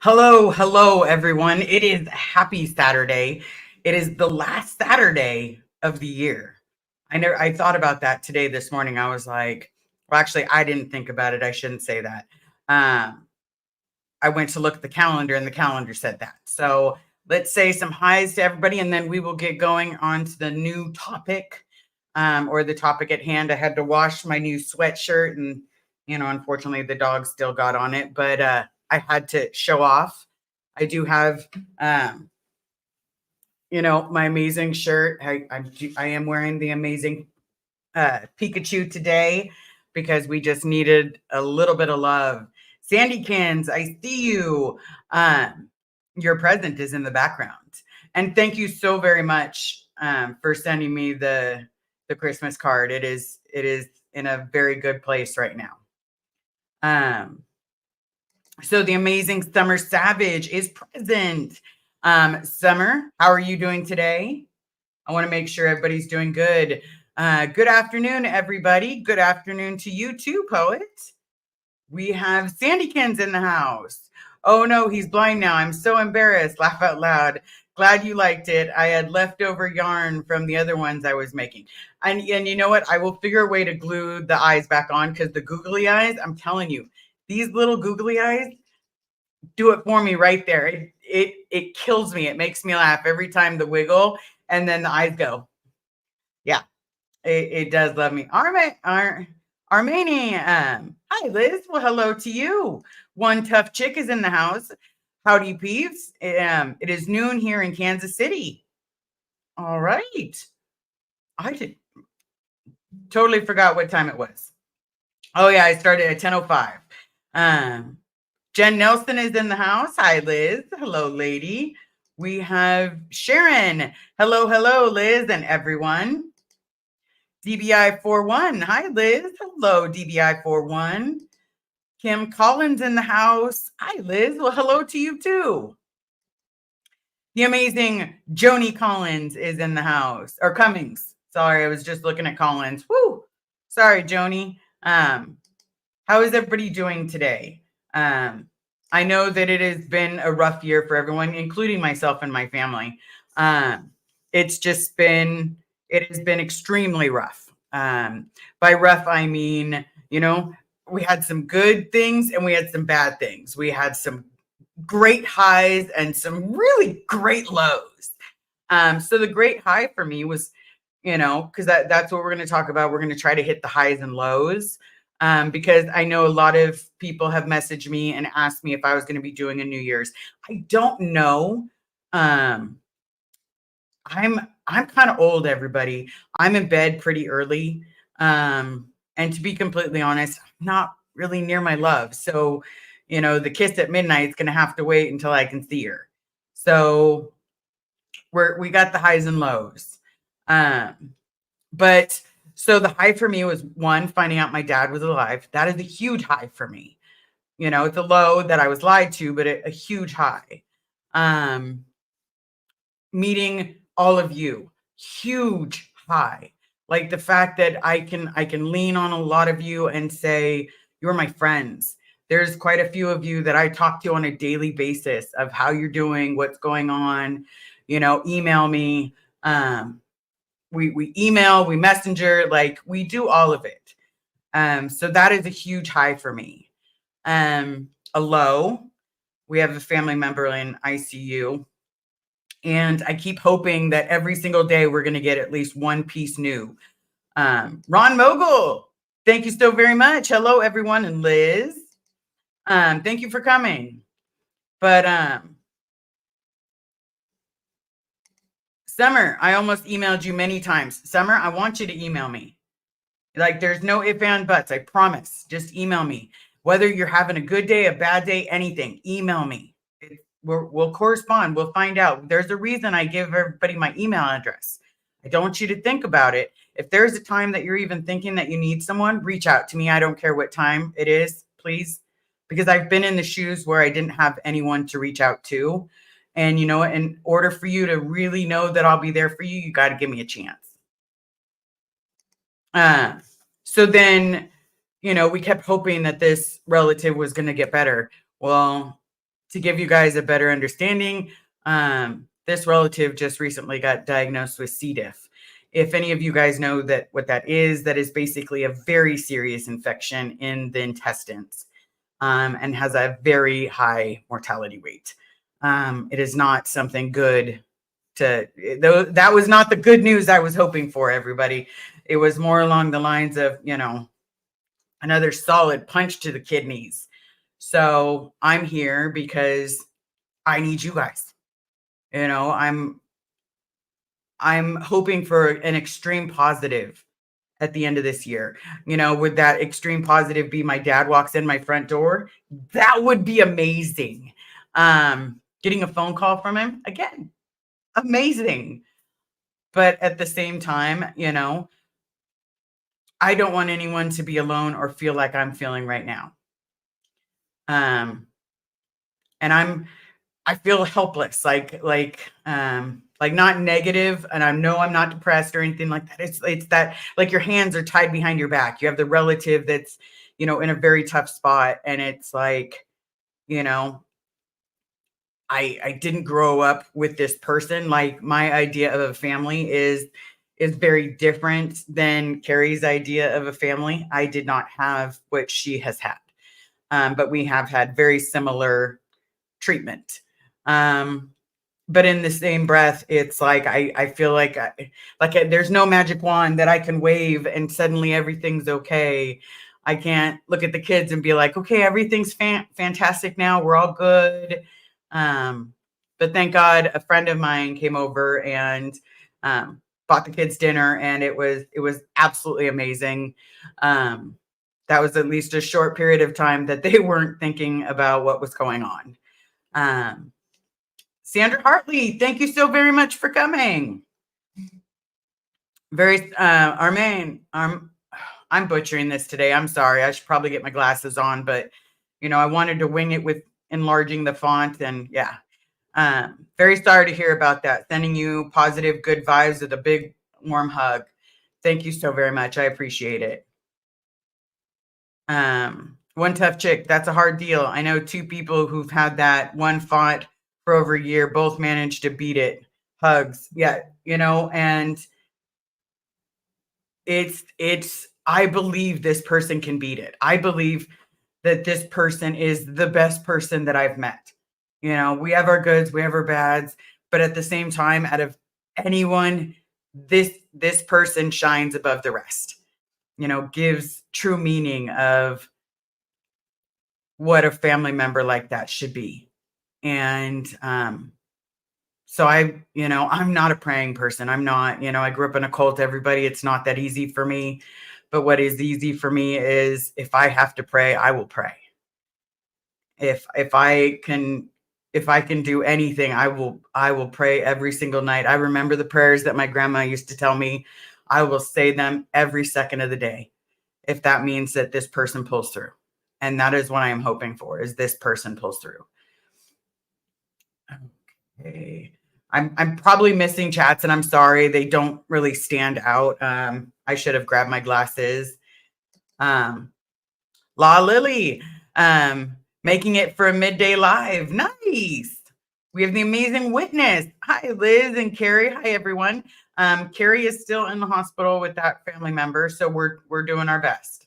Hello, everyone. It is happy Saturday. It is the last Saturday of the year. I thought about that today this morning. I was like, well, actually, I didn't think about it. I shouldn't say that. Um, I went to look at the calendar and the calendar said that. So let's say some highs to everybody and then we will get going on to the new topic or the topic at hand. I had to wash my new sweatshirt and, unfortunately the dog still got on it, but I had to show off. I do have, my amazing shirt. I am wearing the amazing Pikachu today because we just needed a little bit of love. Sandykins, I see you. Your present is in the background, and thank you so very much for sending me the Christmas card. It is in a very good place right now. So the amazing Summer Savage is present. Summer, how are you doing today? I want to make sure everybody's doing good. Good afternoon, everybody. Good afternoon to you too, poet. We have Sandykins in the house. Oh no, he's blind now. I'm so embarrassed. Laugh out loud. Glad you liked it. I had leftover yarn from the other ones I was making. And you know what? I will figure a way to glue the eyes back on because the googly eyes, I'm telling you, these little googly eyes do it for me right there. It kills me. It makes me laugh every time the wiggle and then the eyes go. Yeah, it does love me. Armenian. Hi, Liz. Well, hello to you. One tough chick is in the house. Howdy, peeps. It is noon here in Kansas City. All right. I did totally forgot what time it was. Oh yeah, I started at 10:05. Jen Nelson is in the house. Hi, Liz. Hello, lady. We have Sharon. Hello, Liz and everyone. DBI 41. Hi, Liz. Hello, DBI 41. Kim Collins in the house. Hi, Liz. Well, hello to you too. The amazing Joni Collins is in the house. Or Cummings. Sorry, I was just looking at Collins. Woo! Sorry, Joni. How is everybody doing today? I know that it has been a rough year for everyone, including myself and my family. It has been extremely rough. By rough, I mean, we had some good things and we had some bad things. We had some great highs and some really great lows. So the great high for me was, because that's what we're going to talk about. We're going to try to hit the highs and lows. Because I know a lot of people have messaged me and asked me if I was going to be doing a New Year's. I don't know. I'm kind of old, everybody. I'm in bed pretty early. And to be completely honest, I'm not really near my love. So, the kiss at midnight is going to have to wait until I can see her. So we got the highs and lows. But so the high for me was one, finding out my dad was alive. That is a huge high for me. It's a low that I was lied to, but a huge high. Meeting all of you, huge high. Like the fact that I can lean on a lot of you and say, you're my friends. There's quite a few of you that I talk to on a daily basis of how you're doing, what's going on, email me. We email, we messenger, like we do all of it. So that is a huge high for me. A low, we have a family member in ICU. And I keep hoping that every single day we're going to get at least one piece new. Ron Mogul, thank you so very much. Hello, everyone. And Liz, thank you for coming. But Summer, I almost emailed you many times. Summer, I want you to email me. Like there's no ifs and buts. I promise. Just email me. Whether you're having a good day, a bad day, anything, email me. We'll correspond. We'll find out. There's a reason I give everybody my email address. I don't want you to think about it. If there's a time that you're even thinking that you need someone, reach out to me. I don't care what time it is, please. Because I've been in the shoes where I didn't have anyone to reach out to. And in order for you to really know that I'll be there for you, you got to give me a chance. So then, we kept hoping that this relative was going to get better. Well, To give you guys a better understanding, this relative just recently got diagnosed with C. diff. If any of you guys know that what that is basically a very serious infection in the intestines, and has a very high mortality rate. It is not something good to, though that was not the good news I was hoping for, everybody. It was more along the lines of, another solid punch to the kidneys. So I'm here because I need you guys. You know, I'm hoping for an extreme positive at the end of this year. Would that extreme positive be my dad walks in my front door? That would be amazing. Getting a phone call from him, again, amazing. But at the same time, I don't want anyone to be alone or feel like I'm feeling right now. And I feel helpless, like not negative, and I know I'm not depressed or anything like that. It's that, like, your hands are tied behind your back. You have the relative that's, in a very tough spot, and it's like, you know, I didn't grow up with this person. Like, my idea of a family is very different than Carrie's idea of a family. I did not have what she has had. But we have had very similar treatment. But in the same breath, it's like I feel like there's no magic wand that I can wave and suddenly everything's okay. I can't look at the kids and be like, okay, everything's fantastic now. We're all good. But thank God a friend of mine came over and bought the kids dinner, and it was absolutely amazing. That was at least a short period of time that they weren't thinking about what was going on. Sandra Hartley, thank you so very much for coming. Armaine, I'm butchering this today. I'm sorry. I should probably get my glasses on, but I wanted to wing it with enlarging the font, and yeah. Very sorry to hear about that. Sending you positive, good vibes with a big, warm hug. Thank you so very much. I appreciate it. One tough chick. That's a hard deal. I know two people who've had that one font for over a year, both managed to beat it. Hugs. Yeah. And I believe this person can beat it. I believe that this person is the best person that I've met. We have our goods, we have our bads, but at the same time, out of anyone, this person shines above the rest. Gives true meaning of what a family member like that should be. And so I'm not a praying person. I'm not, I grew up in a cult, everybody. It's not that easy for me. But what is easy for me is, if I have to pray, I will pray. If I can do anything, I will pray every single night. I remember the prayers that my grandma used to tell me. I will say them every second of the day, if that means that this person pulls through. And that is what I am hoping for, is this person pulls through. Okay. I'm probably missing chats, and I'm sorry. They don't really stand out. I should have grabbed my glasses. La Lily, making it for a midday live. Nice. We have the amazing witness. Hi, Liz and Carrie. Hi, everyone. Carrie is still in the hospital with that family member, so we're doing our best.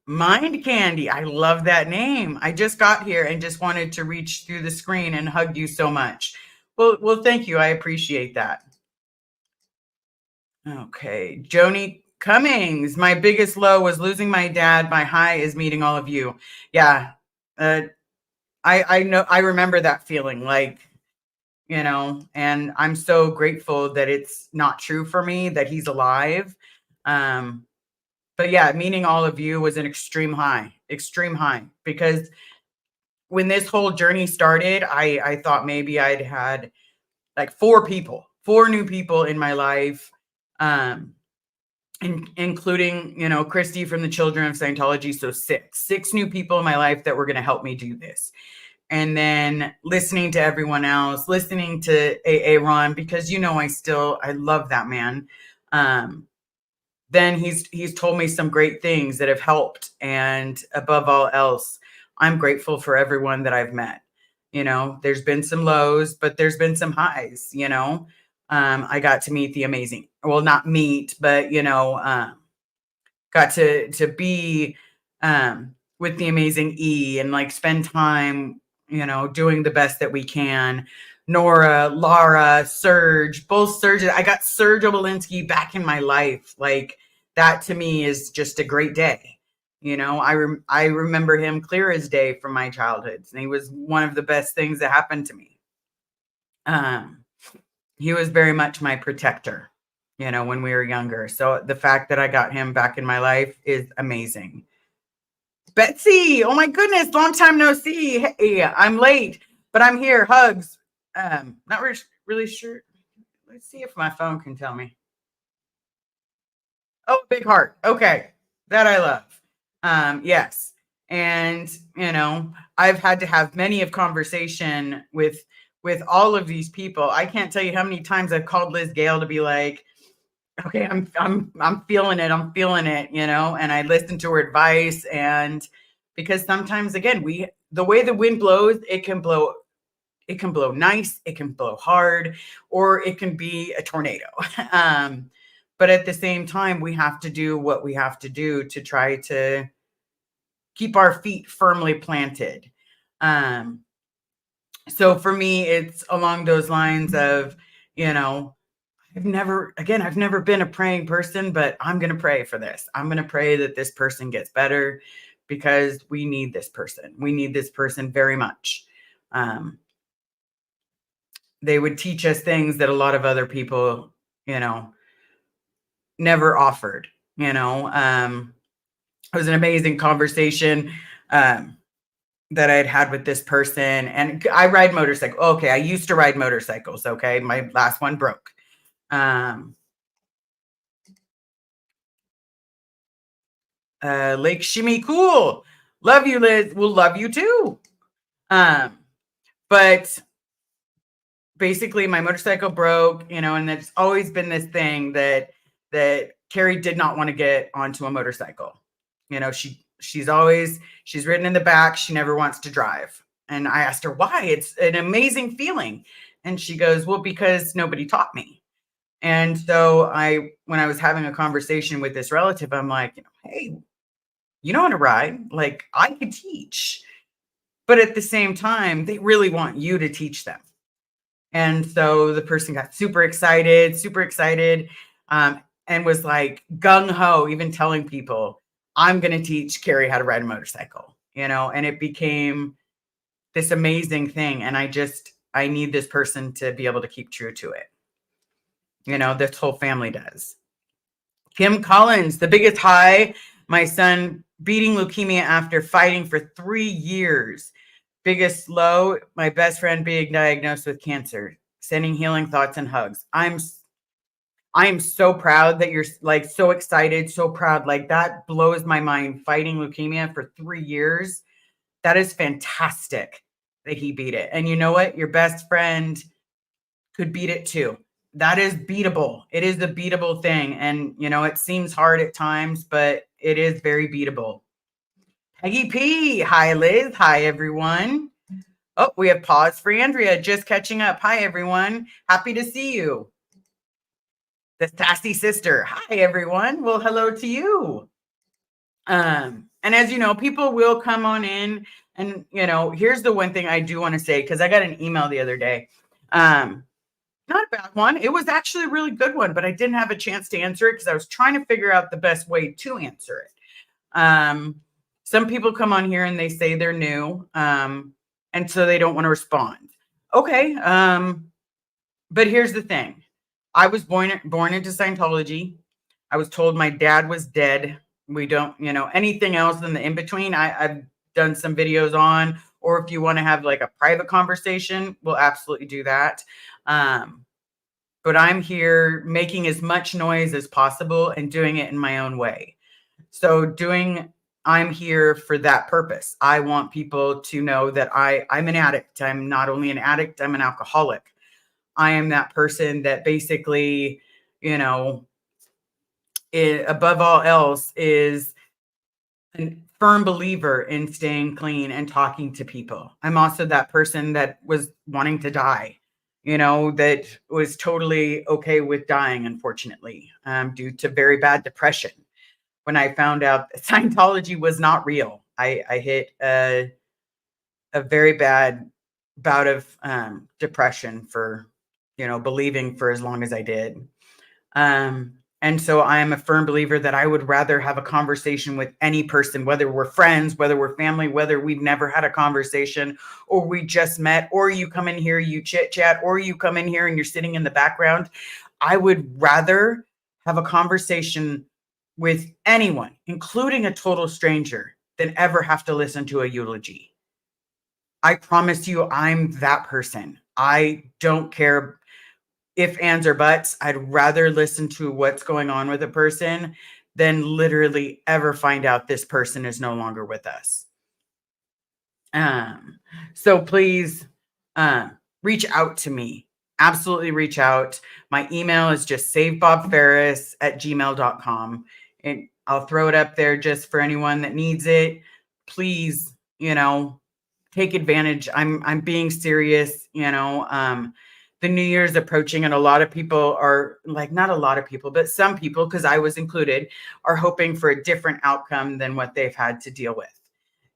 Mind Candy. I love that name. I just got here and just wanted to reach through the screen and hug you so much. Well, thank you. I appreciate that. Okay. Joni Cummings. My biggest low was losing my dad. My high is meeting all of you. Yeah. I know. I remember that feeling, like, and I'm so grateful that it's not true for me, that he's alive. But yeah, meeting all of you was an extreme high, because when this whole journey started, I thought maybe I'd had like four new people in my life, including, Christy from the Children of Scientology. So six new people in my life that were going to help me do this. And then listening to everyone else, listening to AA Ron, because, I love that man. Then he's told me some great things that have helped. And above all else, I'm grateful for everyone that I've met. There's been some lows, but there's been some highs. I got to meet the amazing, well, not meet, but got to be with the amazing E and like spend time, doing the best that we can. Nora, Lara, Serge, both Serge. I got Serge Obolinski back in my life. Like that to me is just a great day. I remember him clear as day from my childhood, and he was one of the best things that happened to me. Um, he was very much my protector, when we were younger. So the fact that I got him back in my life is amazing. Betsy, oh my goodness, long time no see. Hey, I'm late, but I'm here. Hugs. Not really sure. Let's see if my phone can tell me. Oh, big heart. Okay, that I love. Yes, and I've had to have many of conversation with all of these people. I can't tell you how many times I've called Liz Gale to be like, okay, I'm feeling it. I'm feeling it, and I listen to her advice. And because sometimes again, the way the wind blows, it can blow nice, it can blow hard, or it can be a tornado. But at the same time, we have to do what we have to do to try to keep our feet firmly planted. So for me, it's along those lines of, you know, I've never been a praying person, but I'm going to pray for this. I'm going to pray that this person gets better because we need this person. We need this person very much. They would teach us things that a lot of other people, never offered. It was an amazing conversation that I had with this person. And I ride motorcycle. Okay, I used to ride motorcycles. Okay, my last one broke. Lake Shimmy, cool. Love you, Liz. We'll love you too. But basically, my motorcycle broke. And there's always been this thing that Carrie did not want to get onto a motorcycle. She's ridden in the back. She never wants to drive. And I asked her why. It's an amazing feeling. And she goes, well, because nobody taught me. And so when I was having a conversation with this relative, I'm like, hey, you know how to ride? Like I could teach. But at the same time, they really want you to teach them. And so the person got super excited, and was like gung ho, even telling people, I'm going to teach Carrie how to ride a motorcycle, and it became this amazing thing. And I need this person to be able to keep true to it. This whole family does. Kim Collins, the biggest high, my son beating leukemia after fighting for 3 years. Biggest low, my best friend being diagnosed with cancer. Sending healing thoughts and hugs. I am so proud that you're like so excited, so proud. Like that blows my mind. Fighting leukemia for 3 years. That is fantastic that he beat it. And you know what? Your best friend could beat it too. That is beatable. It is a beatable thing. And, it seems hard at times, but it is very beatable. Peggy P. Hi, Liz. Hi, everyone. Oh, we have pause for Andrea. Just catching up. Hi, everyone. Happy to see you. The sassy sister. Hi, everyone. Well, hello to you. And as you know, people will come on in. And, here's the one thing I do want to say, because I got an email the other day. Not a bad one. It was actually a really good one, but I didn't have a chance to answer it because I was trying to figure out the best way to answer it. Some people come on here and they say they're new, and so they don't want to respond. Okay. But here's the thing. I was born into Scientology. I was told my dad was dead. We don't, anything else in the in-between, I've done some videos on, or if you want to have like a private conversation, we'll absolutely do that. But I'm here making as much noise as possible and doing it in my own way. So I'm here for that purpose. I want people to know that I'm an addict. I'm not only an addict, I'm an alcoholic. I am that person that basically, above all else is firm believer in staying clean and talking to people. I'm also that person that was wanting to die, that was totally okay with dying, unfortunately, due to very bad depression. When I found out that Scientology was not real, I hit a very bad bout of depression for, believing for as long as I did. And so I am a firm believer that I would rather have a conversation with any person, whether we're friends, whether we're family, whether we've never had a conversation, or we just met, or you come in here, you chit chat, or you come in here and you're sitting in the background. I would rather have a conversation with anyone, including a total stranger, than ever have to listen to a eulogy. I promise you, I'm that person. I don't care if ands or buts. I'd rather listen to what's going on with a person than literally ever find out this person is no longer with us. So please reach out to me. Absolutely reach out. My email is just savebobferris@gmail.com. And I'll throw it up there just for anyone that needs it. Please, take advantage. I'm being serious, the New Year's approaching, and a lot of people are like, not a lot of people, but some people, because I was included, are hoping for a different outcome than what they've had to deal with.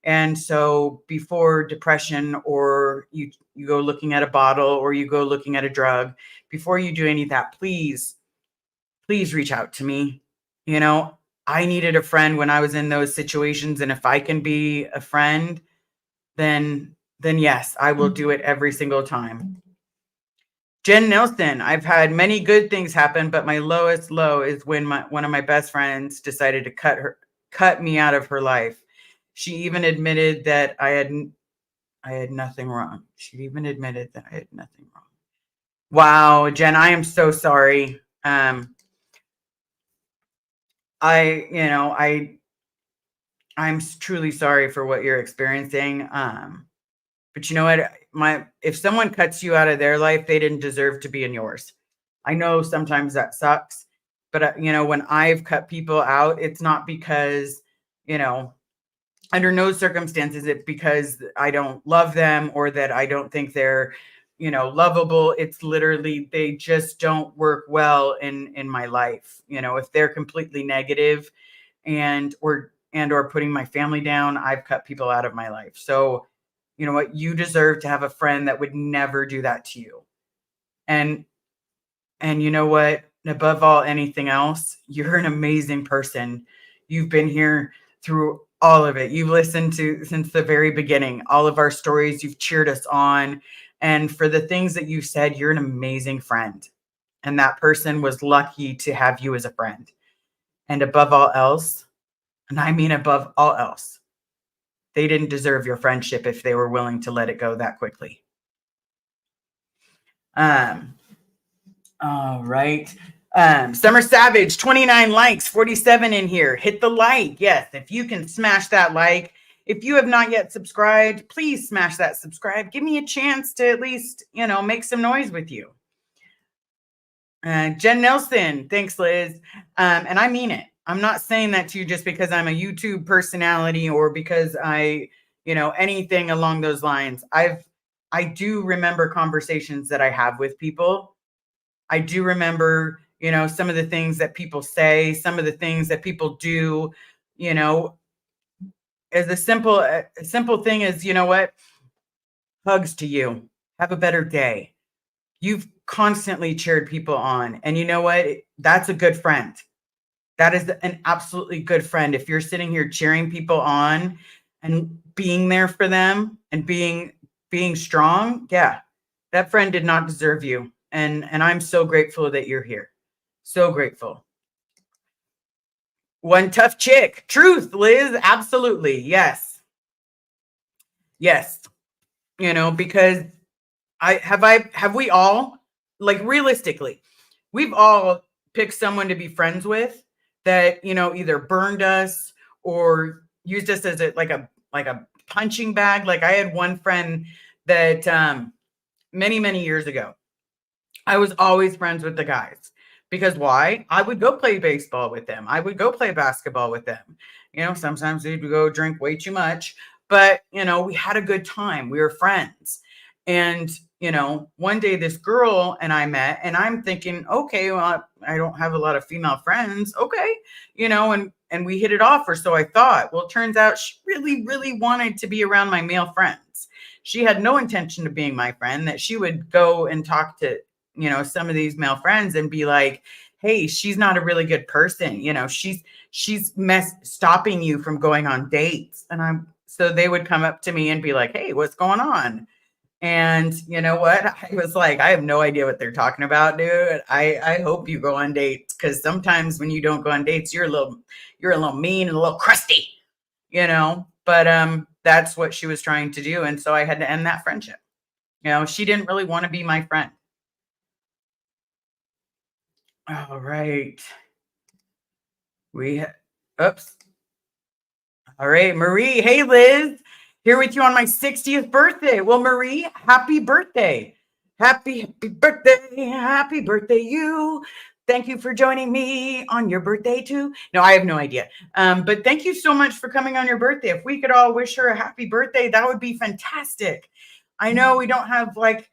And so before depression, or you go looking at a bottle, or you go looking at a drug, before you do any of that, please reach out to me. I needed a friend when I was in those situations. And if I can be a friend, then yes, I will do it every single time. Jen Nelson, I've had many good things happen, but my lowest low is when one of my best friends decided to cut me out of her life. She even admitted that I had nothing wrong. She even admitted that I had nothing wrong. Wow, Jen, I am so sorry. I'm truly sorry for what you're experiencing. But you know what? If someone cuts you out of their life, they didn't deserve to be in yours. I know sometimes that sucks, but when I've cut people out, it's not because, under no circumstances, it's because I don't love them or that I don't think they're, lovable. It's literally, they just don't work well in my life. If they're completely negative or putting my family down, I've cut people out of my life. So, you know what? You deserve to have a friend that would never do that to you. And you know what? Above all, anything else, you're an amazing person. You've been here through all of it. You've listened to since the very beginning, all of our stories. You've cheered us on. And for the things that you said, you're an amazing friend. And that person was lucky to have you as a friend. And above all else, and I mean above all else, they didn't deserve your friendship if they were willing to let it go that quickly. All right. Summer Savage, 29 likes, 47 in here. Hit the like. Yes, if you can smash that like. If you have not yet subscribed, please smash that subscribe. Give me a chance to at least, make some noise with you. Jen Nelson, thanks, Liz. And I mean it. I'm not saying that to you just because I'm a YouTube personality or because I, anything along those lines. I do remember conversations that I have with people. I do remember, some of the things that people say, some of the things that people do, as a simple thing is, what? Hugs to you. Have a better day. You've constantly cheered people on. And you know what? That's a good friend. That is an absolutely good friend. If you're sitting here cheering people on and being there for them and being strong, yeah, that friend did not deserve you. And I'm so grateful that you're here. So grateful. One tough chick. Truth, Liz. Absolutely. Yes. Yes. Because have we all, like, realistically, we've all picked someone to be friends with that, either burned us or used us as a punching bag. Like, I had one friend that many, many years ago, I was always friends with the guys because why? I would go play baseball with them. I would go play basketball with them. Sometimes we'd go drink way too much, but we had a good time. We were friends. And one day this girl and I met, and I'm thinking, okay, well, I don't have a lot of female friends. Okay. And we hit it off, or so I thought. Well, it turns out she really, really wanted to be around my male friends. She had no intention of being my friend, that she would go and talk to, some of these male friends and be like, hey, she's not a really good person. She's stopping you from going on dates. So they would come up to me and be like, hey, what's going on? And you know what? I was like, I have no idea what they're talking about, dude. I hope you go on dates, because sometimes when you don't go on dates, you're a little mean and a little crusty, But that's what she was trying to do. And so I had to end that friendship. She didn't really want to be my friend. All right. Oops. All right, Marie. Hey, Liz. Here with you on my 60th birthday. Well, Marie, happy birthday. Happy birthday. Happy birthday, you. Thank you for joining me on your birthday, too. No, I have no idea. But thank you so much for coming on your birthday. If we could all wish her a happy birthday, that would be fantastic. I know we don't have, a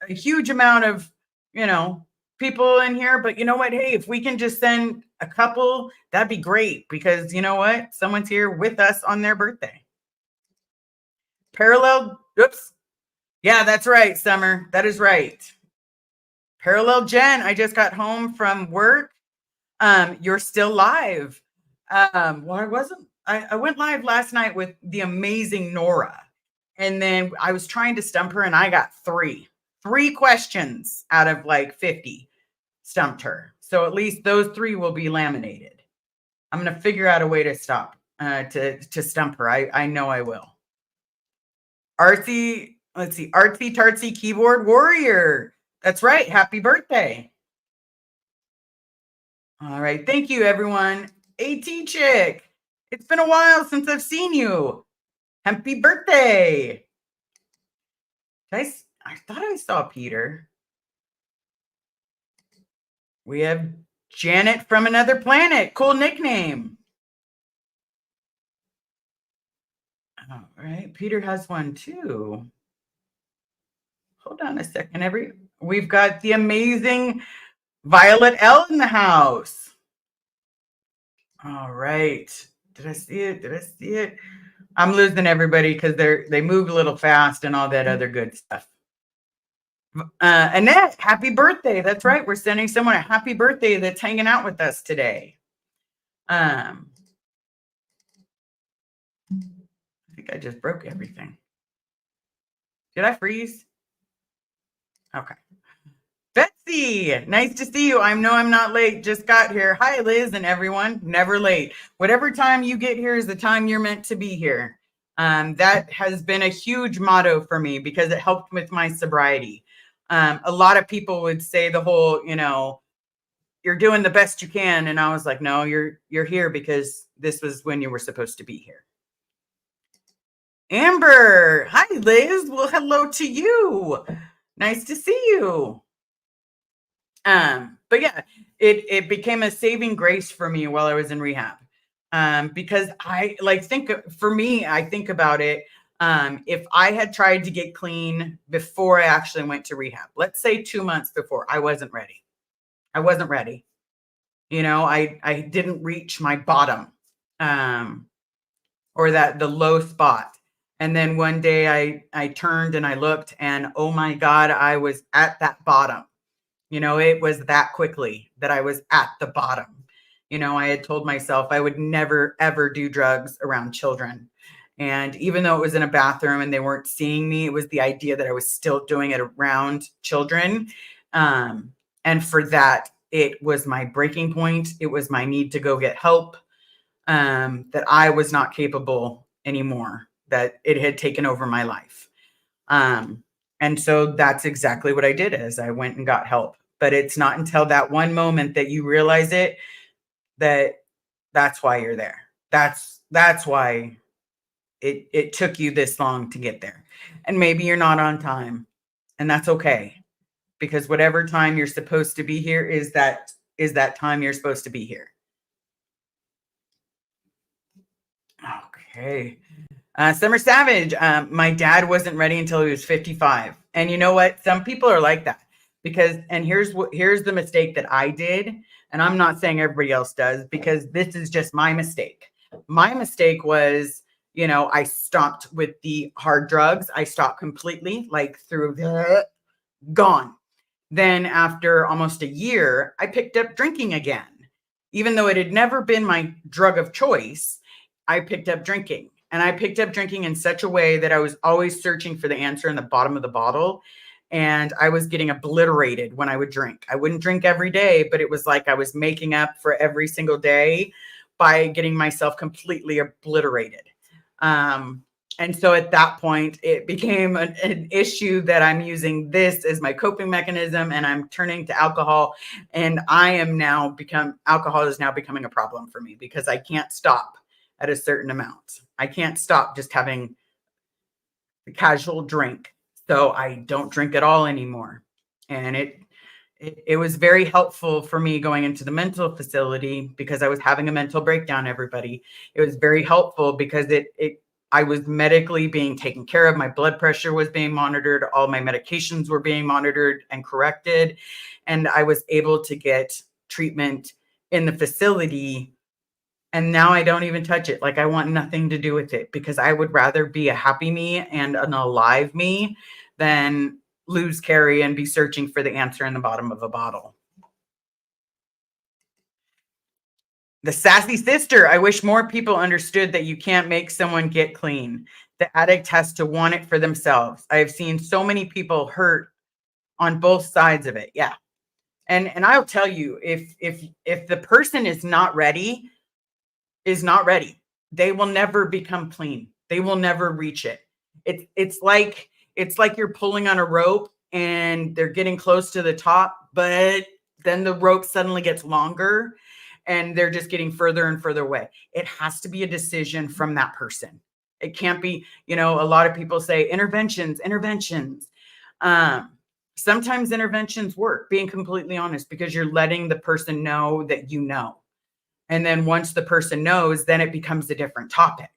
huge amount of, you know, people in here, but you know what? Hey, if we can just send a couple, that'd be great, because you know what? Someone's here with us on their birthday. Parallel, oops. Yeah, that's right, Summer. That is right. Parallel Jen, I just got home from work. You're still live. Well, I went live last night with the amazing Nora. And then I was trying to stump her, and I got three questions out of like 50 stumped her. So at least those three will be laminated. I'm going to figure out a way to to stump her. I know I will. Artsy, let's see, Artsy Tartsy Keyboard Warrior. That's right. Happy birthday. All right. Thank you, everyone. AT Chick, it's been a while since I've seen you. Happy birthday. I thought I saw Peter. We have Janet from Another Planet. Cool nickname. All right. Peter has one too. Hold on a second. We've got the amazing Violet L in the house. All right. Did I see it? I'm losing everybody because they move a little fast and all that other good stuff. Annette, happy birthday. That's right. We're sending someone a happy birthday that's hanging out with us today. I think I just broke everything. Did I freeze? Okay. Betsy, nice to see you. I know I'm not late. Just got here. Hi, Liz and everyone. Never late. Whatever time you get here is the time you're meant to be here. That has been a huge motto for me because it helped with my sobriety. A lot of people would say the whole, you're doing the best you can. And I was like, no, you're here because this was when you were supposed to be here. Amber, hi, Liz. Well, hello to you. Nice to see you. But yeah, it became a saving grace for me while I was in rehab. Because I think about it. If I had tried to get clean before I actually went to rehab, let's say 2 months before, I wasn't ready. I didn't reach my bottom, or the low spot. And then one day I turned and I looked, and oh my God, I was at that bottom. It was that quickly that I was at the bottom. I had told myself I would never, ever do drugs around children. And even though it was in a bathroom and they weren't seeing me, it was the idea that I was still doing it around children. And for that, it was my breaking point. It was my need to go get help, that I was not capable anymore, that it had taken over my life. And so that's exactly what I did, is I went and got help. But it's not until that one moment that you realize it, that's why you're there. That's why it took you this long to get there. And maybe you're not on time, and that's okay, because whatever time you're supposed to be here is that time you're supposed to be here. Okay. Summer Savage. My dad wasn't ready until he was 55. And you know what? Some people are like that because, and here's the mistake that I did. And I'm not saying everybody else does because this is just my mistake. My mistake was, I stopped with the hard drugs. I stopped completely, like through the gone. Then after almost a year, I picked up drinking again. Even though it had never been my drug of choice, I picked up drinking. And I picked up drinking in such a way that I was always searching for the answer in the bottom of the bottle. And I was getting obliterated when I would drink. I wouldn't drink every day, but it was like I was making up for every single day by getting myself completely obliterated. And so at that point, it became an issue that I'm using this as my coping mechanism and I'm turning to alcohol. And alcohol is now becoming a problem for me because I can't stop at a certain amount. I can't stop just having a casual drink. So I don't drink at all anymore. And it was very helpful for me going into the mental facility because I was having a mental breakdown, everybody. It was very helpful because I was medically being taken care of. My blood pressure was being monitored. All my medications were being monitored and corrected. And I was able to get treatment in the facility. And now I don't even touch it. Like I want nothing to do with it because I would rather be a happy me and an alive me than lose Carrie and be searching for the answer in the bottom of a bottle. The sassy sister. I wish more people understood that you can't make someone get clean. The addict has to want it for themselves. I have seen so many people hurt on both sides of it. Yeah. And I'll tell you, if the person is not ready, they will never become clean. They will never reach it. It's like you're pulling on a rope and they're getting close to the top, but then the rope suddenly gets longer and they're just getting further and further away. It has to be a decision from that person. It can't be, a lot of people say interventions. Sometimes interventions work, being completely honest, because you're letting the person know that you know. And then once the person knows, then it becomes a different topic.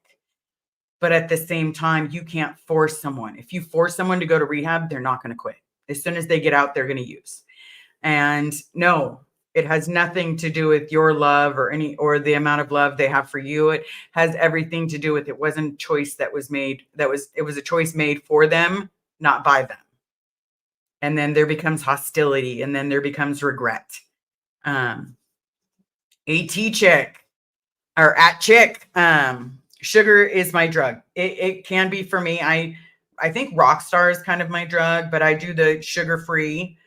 But at the same time, you can't force someone. If you force someone to go to rehab, they're not going to quit. As soon as they get out, they're going to use. And no, it has nothing to do with your love or the amount of love they have for you. It has everything to do with it wasn't a choice that was made. It was a choice made for them, not by them. And then there becomes hostility, and then there becomes regret. AT chick or at chick. Sugar is my drug. It can be for me. I think Rockstar is kind of my drug, but I do the sugar-free.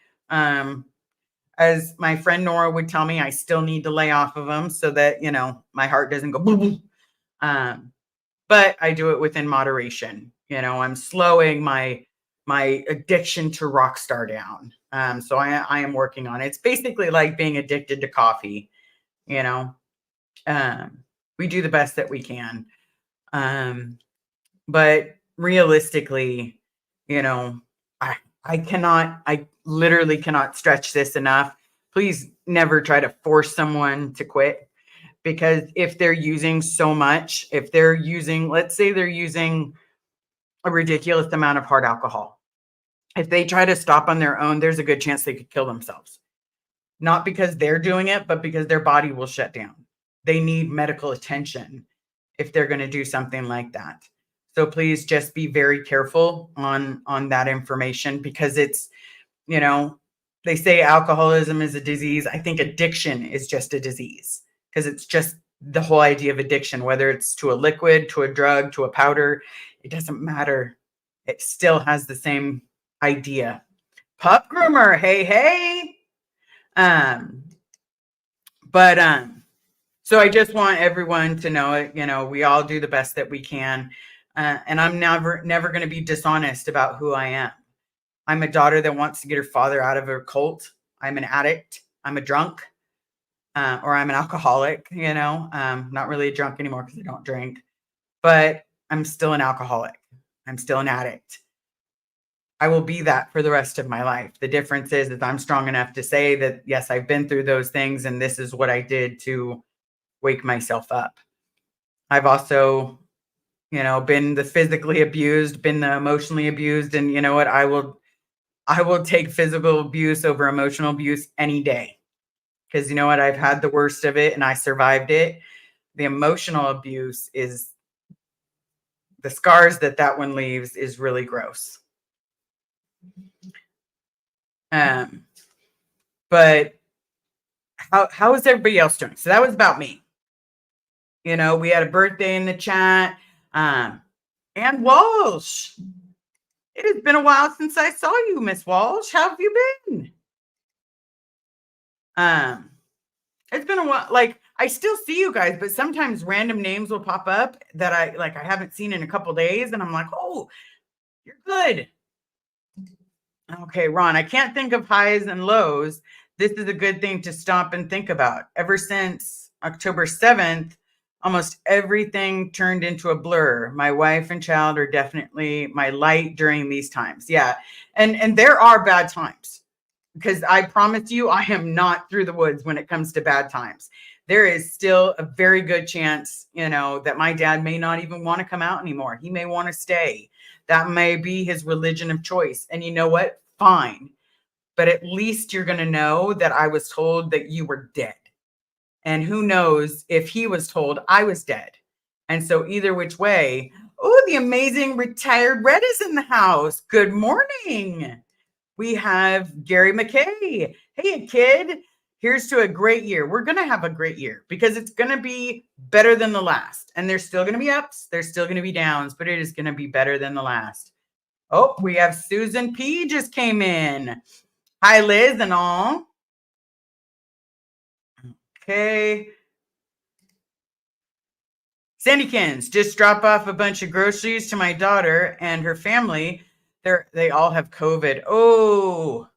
As my friend Nora would tell me, I still need to lay off of them so that, my heart doesn't go boom, boom. But I do it within moderation. I'm slowing my addiction to Rockstar down. So I am working on it. It's basically like being addicted to coffee, we do the best that we can. But realistically, I literally cannot stretch this enough. Please never try to force someone to quit, because if they're using so much, let's say they're using a ridiculous amount of hard alcohol. If they try to stop on their own, there's a good chance they could kill themselves. Not because they're doing it, but because their body will shut down. They need medical attention if they're going to do something like that. So please just be very careful on that information, because it's, they say alcoholism is a disease. I think addiction is just a disease, because it's just the whole idea of addiction, whether it's to a liquid, to a drug, to a powder, it doesn't matter. It still has the same idea. Pup groomer. Hey. So I just want everyone to know it. We all do the best that we can. And I'm never going to be dishonest about who I am. I'm a daughter that wants to get her father out of her cult. I'm an addict. I'm a drunk, or I'm an alcoholic, not really a drunk anymore because I don't drink, but I'm still an alcoholic. I'm still an addict. I will be that for the rest of my life. The difference is I'm strong enough to say that, yes, I've been through those things and this is what I did to wake myself up. I've also been the physically abused, been the emotionally abused. And you know what? I will take physical abuse over emotional abuse any day. Because you know what? I've had the worst of it and I survived it. The emotional abuse is the scars that one leaves is really gross. Um, but how is everybody else doing? So that was about me. We had a birthday in the chat. And Walsh, it has been a while since I saw you, Miss Walsh. How have you been? It's been a while. Like, I still see you guys, but sometimes random names will pop up that I haven't seen in a couple days, and I'm like, oh, you're good. Okay, Ron, I can't think of highs and lows. This is a good thing to stop and think about. Ever since October 7th, almost everything turned into a blur. My wife and child are definitely my light during these times. Yeah. And there are bad times, because I promise you, I am not through the woods when it comes to bad times. There is still a very good chance, that my dad may not even want to come out anymore. He may want to stay. That may be his religion of choice. And you know what? Fine. But at least you're going to know that I was told that you were dead. And who knows if he was told I was dead. And so either which way, oh, the amazing retired Red is in the house. Good morning. We have Gary McKay. Hey, kid. Here's to a great year. We're going to have a great year because it's going to be better than the last. And there's still going to be ups. There's still going to be downs, but it is going to be better than the last. Oh, we have Susan P. just came in. Hi, Liz and all. Okay. Sandykins, just drop off a bunch of groceries to my daughter and her family. They all have COVID. Oh,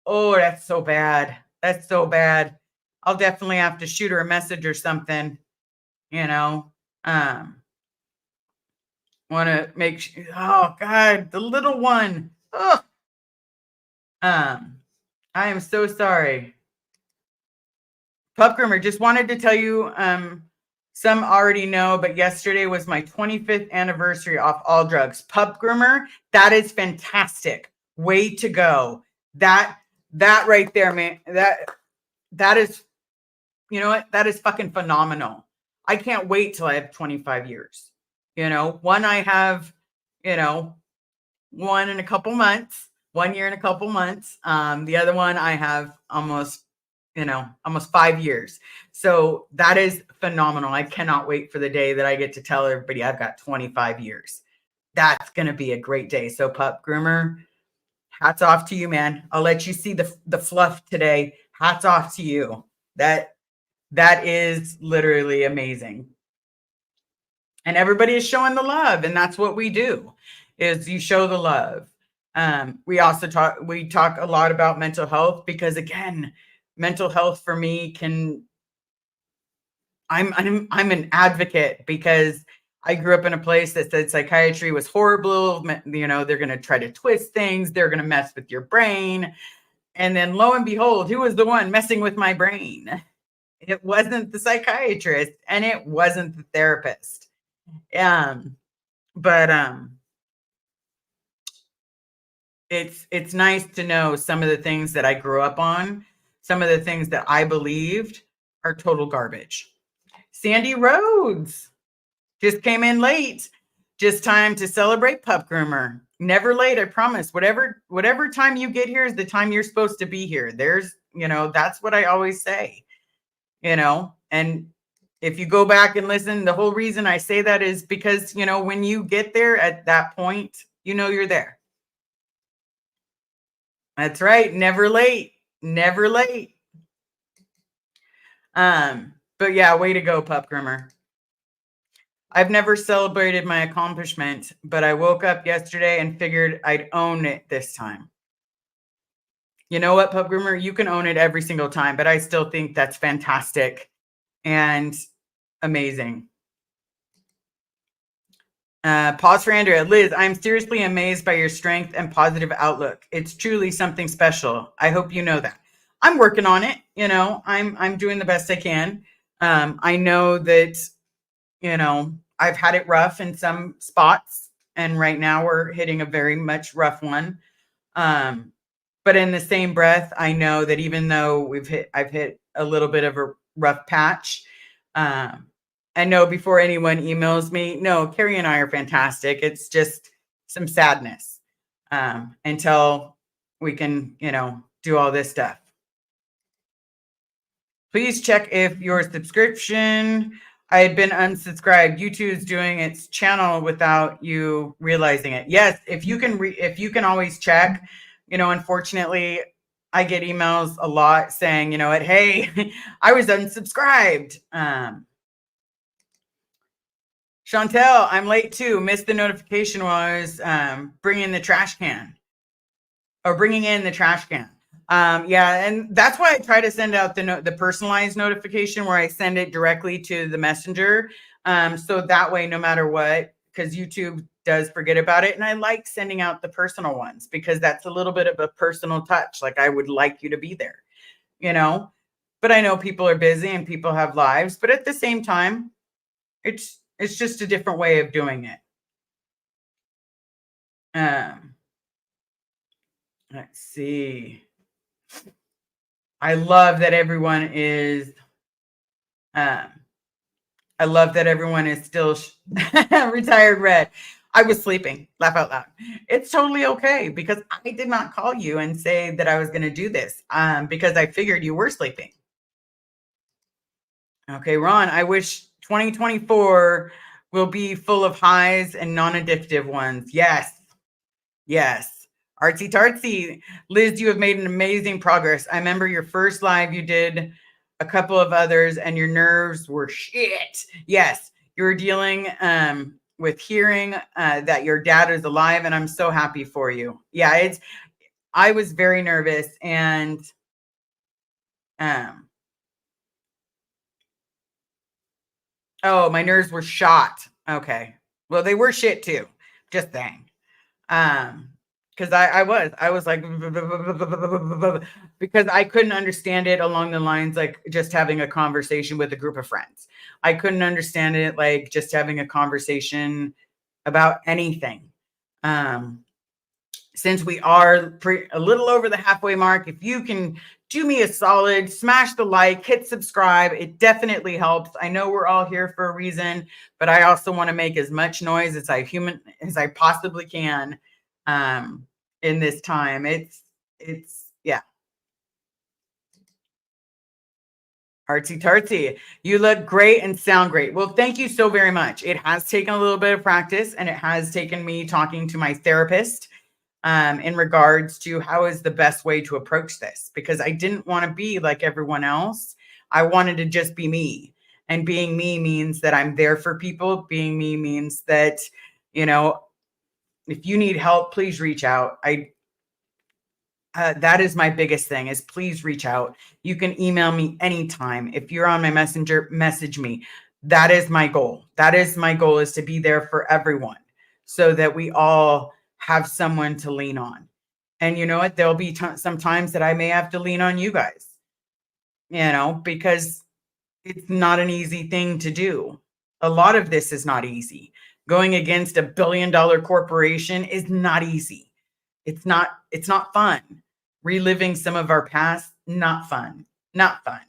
that's so bad. That's so bad. I'll definitely have to shoot her a message or something, want to make sure. Oh God, the little one. Oh, I am so sorry. Pup Groomer, just wanted to tell you, some already know, but yesterday was my 25th anniversary off all drugs. Pup Groomer, that is fantastic. Way to go. That right there, man. That is, you know what? That is fucking phenomenal. I can't wait till I have 25 years. One I have, one in a couple months, 1 year in a couple months. The other one I have almost 5 years. So that is phenomenal. I cannot wait for the day that I get to tell everybody I've got 25 years. That's going to be a great day. So Pup Groomer, hats off to you, man. I'll let you see the fluff today. Hats off to you. That is literally amazing. And everybody is showing the love. And that's what we do, is you show the love. We also talk a lot about mental health, because again, mental health for me I'm an advocate, because I grew up in a place that said psychiatry was horrible. They're going to try to twist things. They're going to mess with your brain. And then lo and behold, who was the one messing with my brain? It wasn't the psychiatrist, and it wasn't the therapist. But it's nice to know some of the things that I grew up on, some of the things that I believed are total garbage. Sandy Rhodes just came in late. Just time to celebrate Pup Groomer. Never late, I promise. Whatever time you get here is the time you're supposed to be here. That's what I always say. And if you go back and listen, the whole reason I say that is because, when you get there at that point, you're there. That's right. Never late. Never late. But yeah, way to go, Pup Groomer. I've never celebrated my accomplishment, but I woke up yesterday and figured I'd own it this time. You know what, Pup Groomer? You can own it every single time, but I still think that's fantastic and amazing. Pause for Andrea. Liz, I'm seriously amazed by your strength and positive outlook. It's truly something special. I hope you know that. I'm working on it. I'm doing the best I can. I know that, I've had it rough in some spots, and right now we're hitting a very much rough one. Um, but in the same breath, I know that even though I've hit a little bit of a rough patch. Um, I know before anyone emails me, no, Carrie and I are fantastic. It's just some sadness until we can, do all this stuff. Please check if your subscription. I had been unsubscribed. YouTube's doing its channel without you realizing it. Yes, if you can always check. Unfortunately, I get emails a lot saying, hey, I was unsubscribed. Chantel, I'm late too. Missed the notification while I was bringing the trash can or bringing in the trash can. Yeah, and that's why I try to send out the personalized notification where I send it directly to the messenger. So that way, no matter what, because YouTube does forget about it. And I like sending out the personal ones because that's a little bit of a personal touch. Like I would like you to be there, you know. But I know people are busy and people have lives. But at the same time, it's just a different way of doing it. Um, let's see. I love that everyone is. Um, I love that everyone is still retired red. I was sleeping. Laugh out loud. It's totally okay because I did not call you and say that I was going to do this because I figured you were sleeping. Okay, Ron, I wish 2024 will be full of highs and non-addictive ones. Yes. Yes. Artsy tartsy. Liz, you have made an amazing progress. I remember your first live, you did a couple of others and your nerves were shit. Yes. You were dealing with hearing that your dad is alive, and I'm so happy for you. Yeah, I was very nervous and oh, my nerves were shot. Okay. Well, they were shit too. Just saying. Because I was like because I couldn't understand it along the lines like just having a conversation with a group of friends. I couldn't understand it like just having a conversation about anything. Since we are a little over the halfway mark, if you can do me a solid, smash the like, hit subscribe. It definitely helps. I know we're all here for a reason, but I also want to make as much noise as I possibly can in this time. It's yeah. Artsy tartsy. You look great and sound great. Well, thank you so very much. It has taken a little bit of practice and it has taken me talking to my therapist in regards to how is the best way to approach this because I didn't want to be like everyone else. I wanted to just be me. And being me means that I'm there for people. Being me means that, if you need help, please reach out. That is my biggest thing is please reach out. You can email me anytime. If you're on my messenger, message me. That is my goal. That is my goal is to be there for everyone so that we all have someone to lean on. And you know what? There'll be some times that I may have to lean on you guys, because it's not an easy thing to do. A lot of this is not easy. Going against $1 billion corporation is not easy. It's not fun. Reliving some of our past, not fun. Not fun.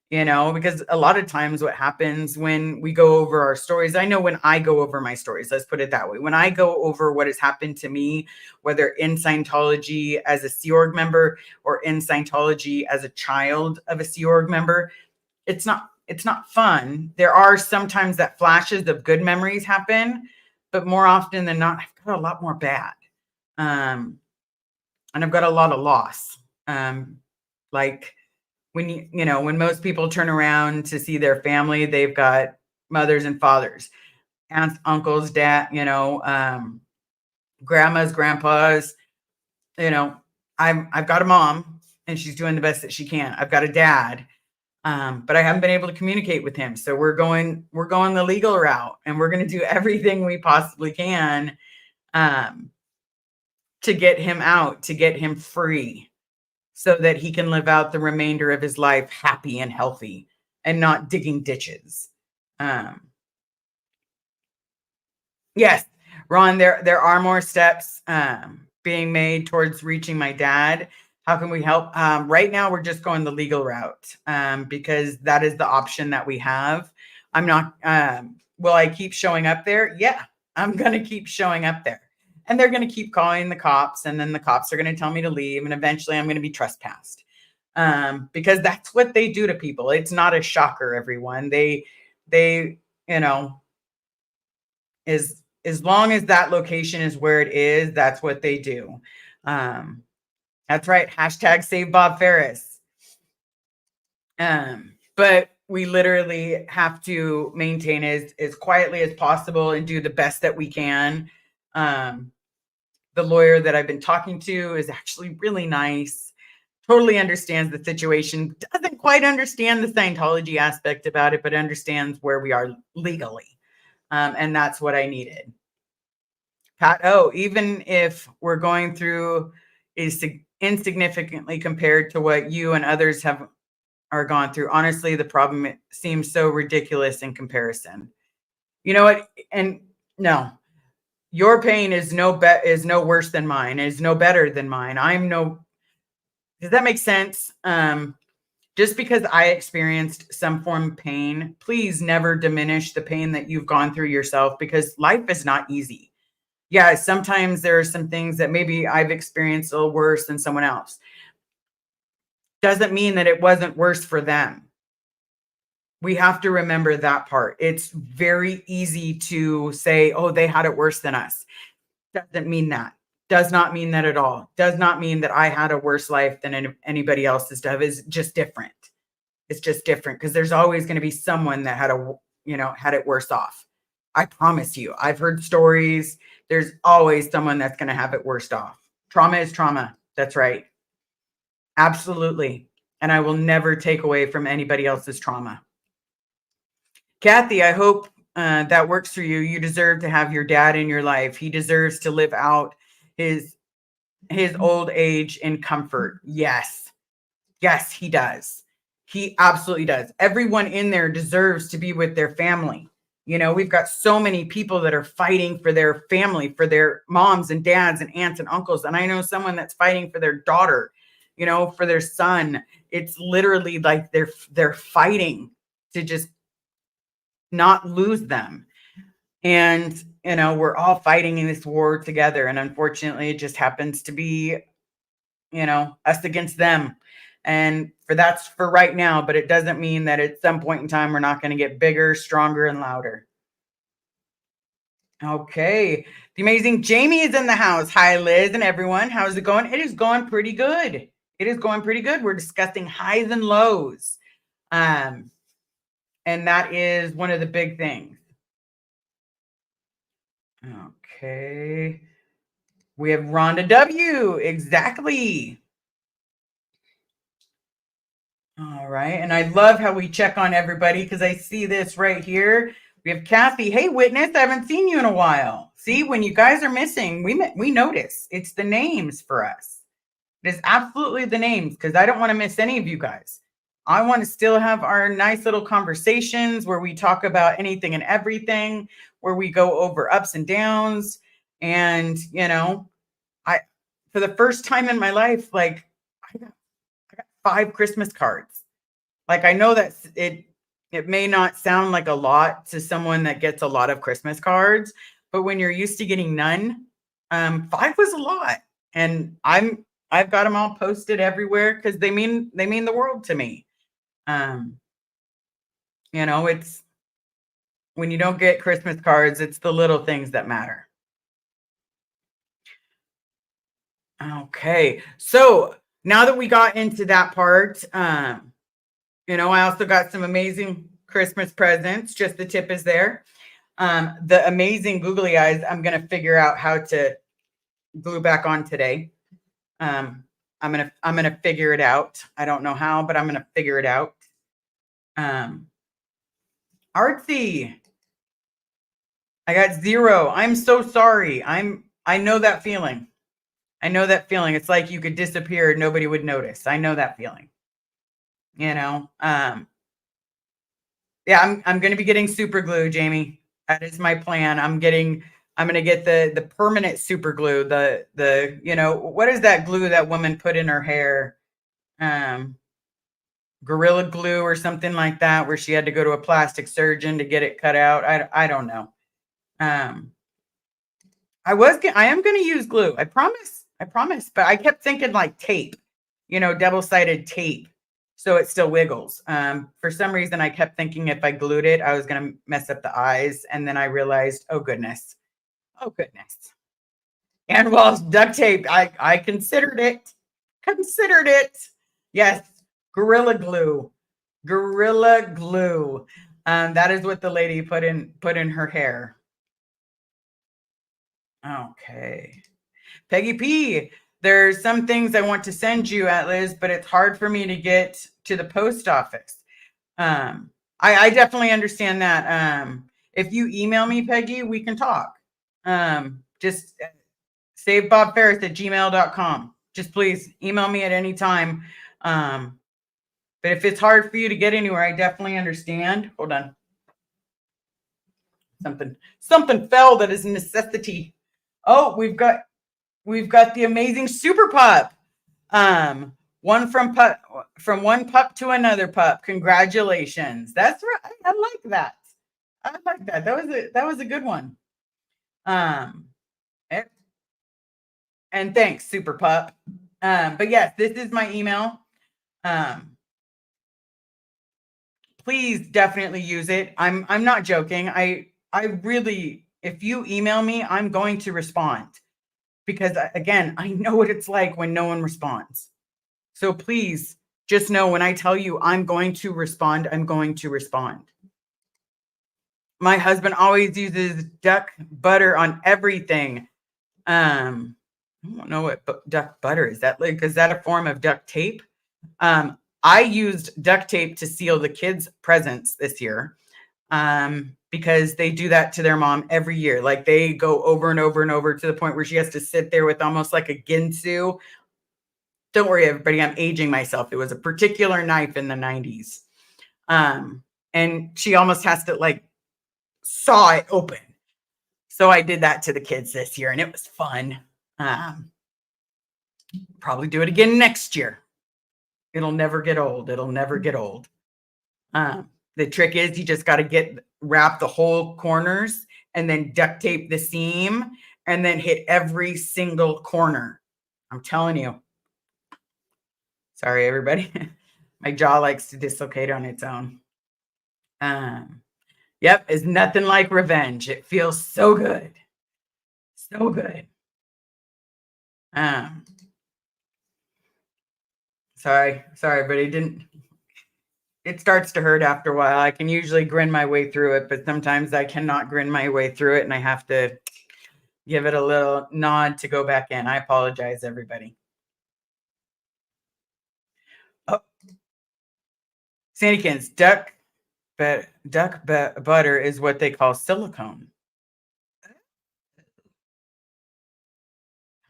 Because a lot of times what happens when we go over our stories, I know when I go over my stories, let's put it that way. When I go over what has happened to me, whether in Scientology as a Sea Org member or in Scientology as a child of a Sea Org member, it's not fun. There are sometimes that flashes of good memories happen, but more often than not, I've got a lot more bad. And I've got a lot of loss. Like when when most people turn around to see their family, they've got mothers and fathers, aunts, uncles, dad, grandmas, grandpas. I've got a mom and she's doing the best that she can. I've got a dad, but I haven't been able to communicate with him. So we're going the legal route, and we're going to do everything we possibly can to get him out, to get him free, so that he can live out the remainder of his life happy and healthy and not digging ditches. Yes, Ron, there are more steps being made towards reaching my dad. How can we help? Right now, we're just going the legal route because that is the option that we have. I'm not. Will I keep showing up there? Yeah, I'm gonna keep showing up there, and they're gonna keep calling the cops, and then the cops are gonna tell me to leave, and eventually, I'm gonna be trespassed because that's what they do to people. It's not a shocker, everyone. They you know as long as that location is where it is, that's what they do. Um, that's right. Hashtag save Bob Ferris. But we literally have to maintain as quietly as possible and do the best that we can. Um, the lawyer that I've been talking to is actually really nice, totally understands the situation, doesn't quite understand the Scientology aspect about it, but understands where we are legally. And that's what I needed. Pat, oh, even if we're going through is insignificantly compared to what you and others have are gone through. Honestly, the problem seems so ridiculous in comparison. You know what? And no, your pain is no worse than mine, is no better than mine. I'm no Does that make sense? Just because I experienced some form of pain, please never diminish the pain that you've gone through yourself because life is not easy. Yeah, sometimes there are some things that maybe I've experienced a little worse than someone else. Doesn't mean that it wasn't worse for them. We have to remember that part. It's very easy to say, oh, they had it worse than us. Doesn't mean that. Does not mean that at all. Does not mean that I had a worse life than anybody else's does. It's just different. It's just different because there's always going to be someone that had it worse off. I promise you. I've heard stories. There's always someone that's going to have it worst off. Trauma is trauma. That's right. Absolutely. And I will never take away from anybody else's trauma. Kathy, I hope that works for you. You deserve to have your dad in your life. He deserves to live out his his old age in comfort. Yes. Yes, he does. He absolutely does. Everyone in there deserves to be with their family. You know, we've got so many people that are fighting for their family, for their moms and dads and aunts and uncles. And I know someone that's fighting for their daughter, for their son. It's literally like they're fighting to just not lose them. And, we're all fighting in this war together. And unfortunately, it just happens to be, us against them. And that's for right now, but it doesn't mean that at some point in time, we're not going to get bigger, stronger, and louder. Okay. The amazing Jamie is in the house. Hi, Liz and everyone. How's it going? It is going pretty good. It is going pretty good. We're discussing highs and lows. And that is one of the big things. Okay. We have Rhonda W. Exactly. All right. And I love how we check on everybody because I see this right here. We have Kathy. Hey, witness, I haven't seen you in a while. See, when you guys are missing, we notice. It's the names for us. It is absolutely the names because I don't want to miss any of you guys. I want to still have our nice little conversations where we talk about anything and everything, where we go over ups and downs. And, I, for the first time in my life, like I got 5 Christmas cards. Like I know that it may not sound like a lot to someone that gets a lot of Christmas cards, but when you're used to getting none, 5 was a lot. And I've got them all posted everywhere because they mean the world to me. Um, it's when you don't get Christmas cards, it's the little things that matter. Okay. So now that we got into that part, I also got some amazing Christmas presents. Just the tip is there. The amazing googly eyes, I'm going to figure out how to glue back on today. I'm going to figure it out. I don't know how, but I'm going to figure it out. Artsy. I got 0. I'm so sorry. I know that feeling. I know that feeling. It's like you could disappear and nobody would notice. I know that feeling. Yeah, I'm going to be getting super glue, Jamie. That is my plan. I'm getting I'm gonna get the permanent super glue. The what is that glue that woman put in her hair? Um, Gorilla glue or something like that, where she had to go to a plastic surgeon to get it cut out. I don't know. Um, I am gonna use glue. I promise. I promise. But I kept thinking like tape, double-sided tape, so it still wiggles. For some reason, I kept thinking if I glued it, I was gonna mess up the eyes, and then I realized, oh goodness. And well, duct tape, I considered it. Considered it. Yes, gorilla glue. Gorilla glue. That is what the lady put in her hair. Okay. Peggy P, there's some things I want to send you, Atlas, but it's hard for me to get to the post office. I definitely understand that. If you email me, Peggy, we can talk. Just save Bob Ferris at gmail.com. Just please email me at any time. But if it's hard for you to get anywhere, I definitely understand. Hold on. Something fell that is a necessity. Oh, we've got the amazing Super Pup. One from one pup to another pup. Congratulations. That's right. I like that. I like that. That was a good one. Eh, and thanks, Super Pup. But yes, this is my email. Please definitely use it. I'm not joking. I really, if you email me, I'm going to respond because again, I know what it's like when no one responds. So please just know when I tell you I'm going to respond, I'm going to respond. My husband always uses duck butter on everything. I don't know what duck butter is. Is that a form of duct tape? I used duct tape to seal the kids' presents this year because they do that to their mom every year. Like they go over and over and over to the point where she has to sit there with almost like a ginsu. Don't worry, everybody, I'm aging myself. It was a particular knife in the 90s. And she almost has to like saw it open. So I did that to the kids this year and it was fun. Probably do it again next year. It'll never get old. It'll never get old. The trick is you just got to wrap the whole corners and then duct tape the seam and then hit every single corner. I'm telling you. Sorry, everybody. My jaw likes to dislocate on its own. Yep, it's nothing like revenge. It feels so good. So good. Sorry, but it starts to hurt after a while. I can usually grin my way through it, but sometimes I cannot grin my way through it and I have to give it a little nod to go back in. I apologize, everybody. Oh, Sandykins, duck butter is what they call silicone.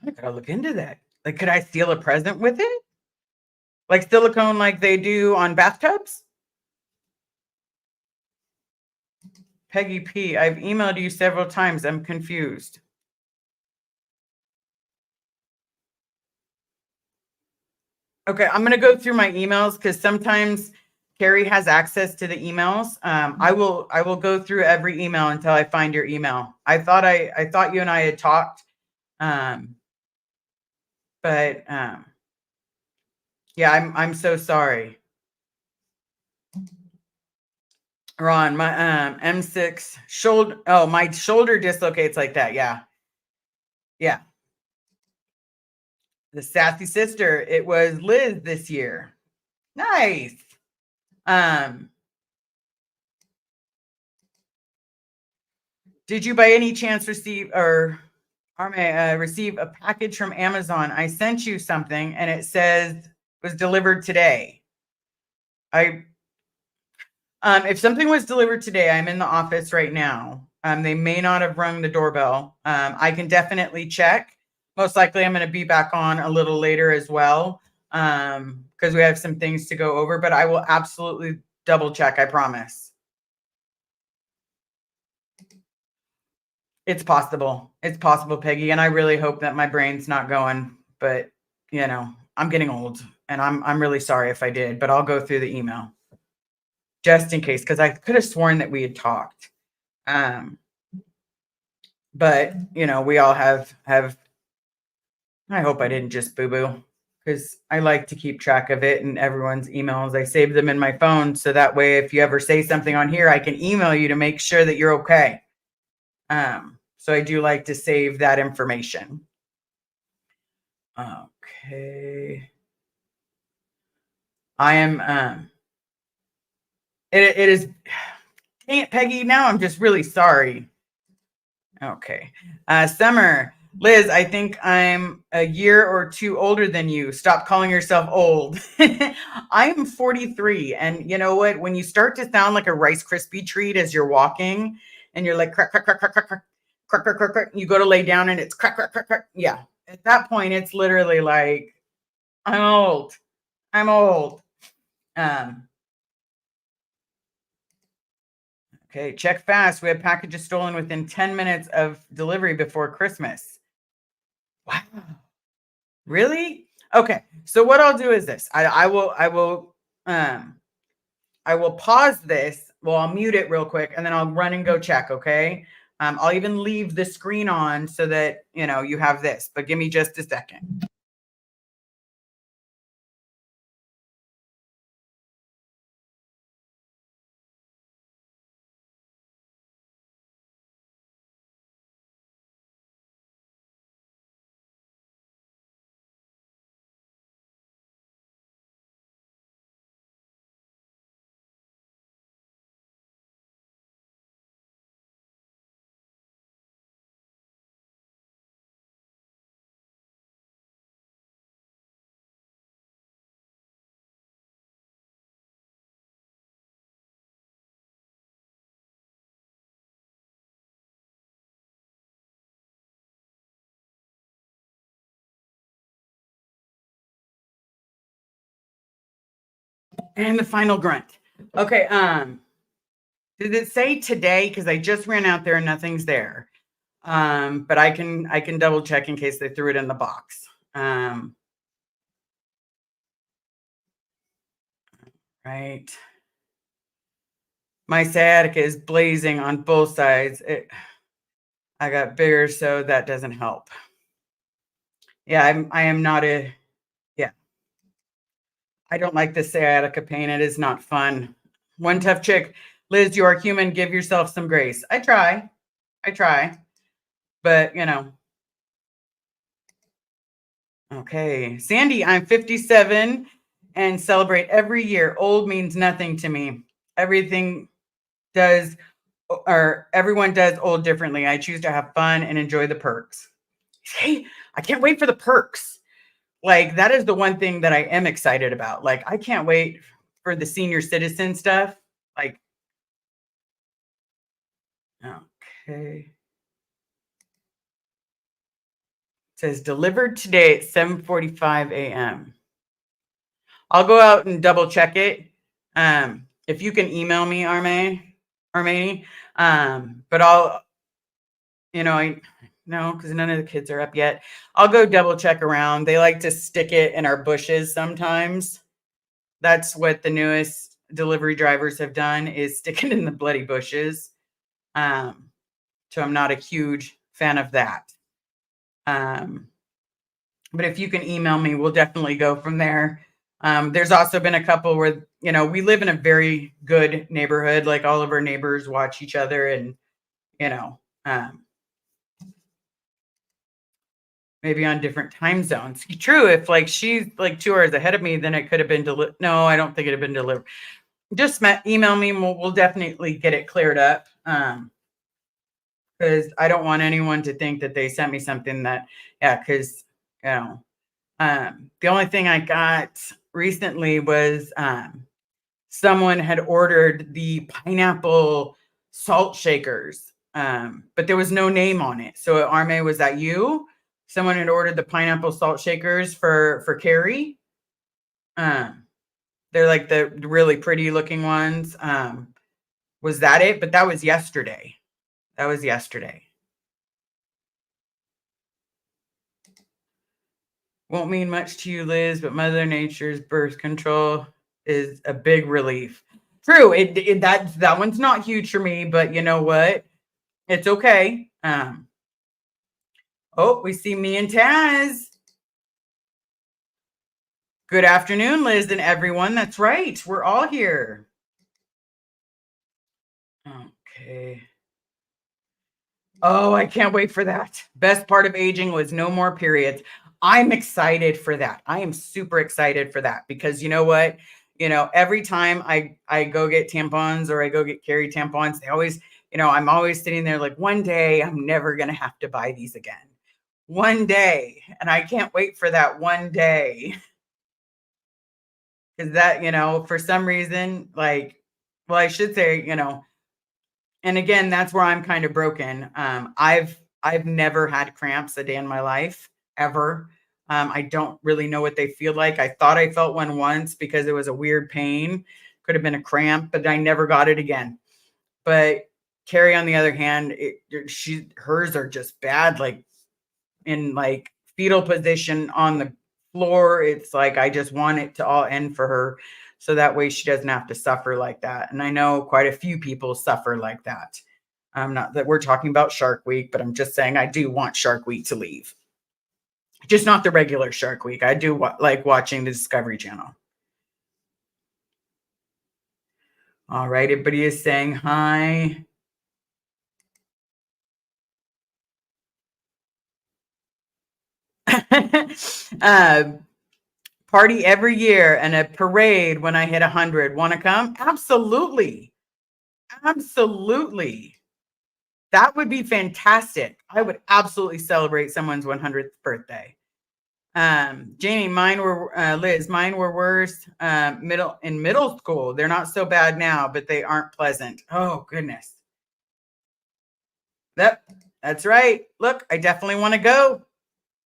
I gotta look into that. Like, could I steal a present with it? Like silicone, like they do on bathtubs? Peggy P, I've emailed you several times. I'm confused. Okay, I'm gonna go through my emails because sometimes Carrie has access to the emails. I will go through every email until I find your email. I thought you and I had talked, but yeah, I'm so sorry. Ron, my M6 shoulder. Oh, my shoulder dislocates like that. Yeah, yeah. The sassy sister. It was Liz this year. Nice. Did you by any chance receive receive a package from Amazon? I sent you something and it says was delivered today. If something was delivered today, I'm in the office right now. They may not have rung the doorbell. I can definitely check. Most likely I'm going to be back on a little later as well because we have some things to go over, but I will absolutely double check. I promise. It's possible. It's possible, Peggy, and I really hope that my brain's not going, but, I'm getting old, and I'm really sorry if I did, but I'll go through the email just in case, because I could have sworn that we had talked. Um, but, we all have I hope I didn't just boo-boo, because I like to keep track of it and everyone's emails. I save them in my phone, so that way if you ever say something on here, I can email you to make sure that you're okay. So I do like to save that information. Okay. I am it is Aunt Peggy, now I'm just really sorry. Okay. Summer, Liz, I think I'm a year or two older than you. Stop calling yourself old. I am 43. And you know what? When you start to sound like a Rice Krispie treat as you're walking and you're like, crack, crack, crack, crack, crack, crack, crack, crack, crack, crack, you go to lay down and it's crack, crack, crack, crack. Yeah. At that point, it's literally like, I'm old. I'm old. Um, okay. Check fast. We have packages stolen within 10 minutes of delivery before Christmas. Wow. Really? Okay. So what I'll do is this. Um I will pause this. Well, I'll mute it real quick and then I'll run and go check, okay? I'll even leave the screen on so that, you have this. But give me just a second. And the final grunt. Okay, did it say today? Because I just ran out there and nothing's there. But I can double check in case they threw it in the box. Right. My sciatica is blazing on both sides. I got bigger, so that doesn't help. Yeah, I am not a yeah. I don't like the sciatica pain. It is not fun. One tough chick, Liz, you are human. Give yourself some grace. I try. I try. But, okay. Sandy, I'm 57 and celebrate every year. Old means nothing to me. Everything does or everyone does old differently. I choose to have fun and enjoy the perks. Hey, I can't wait for the perks. Like, that is the one thing that I am excited about. Like, I can't wait for the senior citizen stuff. Like, okay. It says delivered today at 7:45 a.m. I'll go out and double check it. If you can email me, Armani, but I no, because none of the kids are up yet. I'll go double check around. They like to stick it in our bushes sometimes. That's what the newest delivery drivers have done is stick it in the bloody bushes. Um, so I'm not a huge fan of that. Um, but if you can email me, we'll definitely go from there. There's also been a couple where, we live in a very good neighborhood. Like all of our neighbors watch each other and, you know, um, maybe on different time zones. True. If like she's like 2 hours ahead of me, then it could have been delivered. No, I don't think it'd have been delivered. Just email me and we'll definitely get it cleared up. Because I don't want anyone to think that they sent me something that, yeah, because, the only thing I got recently was someone had ordered the pineapple salt shakers, but there was no name on it. So, Arme, was that you? Someone had ordered the pineapple salt shakers for Carrie. Um, they're like the really pretty looking ones. Was that it? But that was yesterday. That was yesterday. Won't mean much to you, Liz, but Mother Nature's birth control is a big relief. True, that one's not huge for me, but you know what? It's okay. Oh, we see me and Taz. Good afternoon, Liz and everyone. That's right. We're all here. Okay. Oh, I can't wait for that. Best part of aging was no more periods. I'm excited for that. I am super excited for that because you know what? Every time I go get tampons or I go get Carrie tampons, they always, I'm always sitting there like one day I'm never going to have to buy these again. One day. And I can't wait for that one day. Cuz that, for some reason well, I should say, and again, that's where I'm kind of broken. I've never had cramps a day in my life ever. I don't really know what they feel like. I thought I felt one once because it was a weird pain. Could have been a cramp, but I never got it again. But Carrie, on the other hand, hers are just bad, like in like fetal position on the floor. It's like I just want it to all end for her so that way she doesn't have to suffer like that. And I know quite a few people suffer like that. Not that we're talking about Shark Week, but I'm just saying I do want Shark Week to leave. Just not the regular Shark Week. I do like watching the Discovery Channel. All right, everybody is saying hi. Party every year and a parade when I hit 100. Want to come? Absolutely. Absolutely. That would be fantastic. I would absolutely celebrate someone's 100th birthday. Janie, Liz, mine were worse in middle school. They're not so bad now, but they aren't pleasant. Oh, goodness. That's right. Look, I definitely want to go.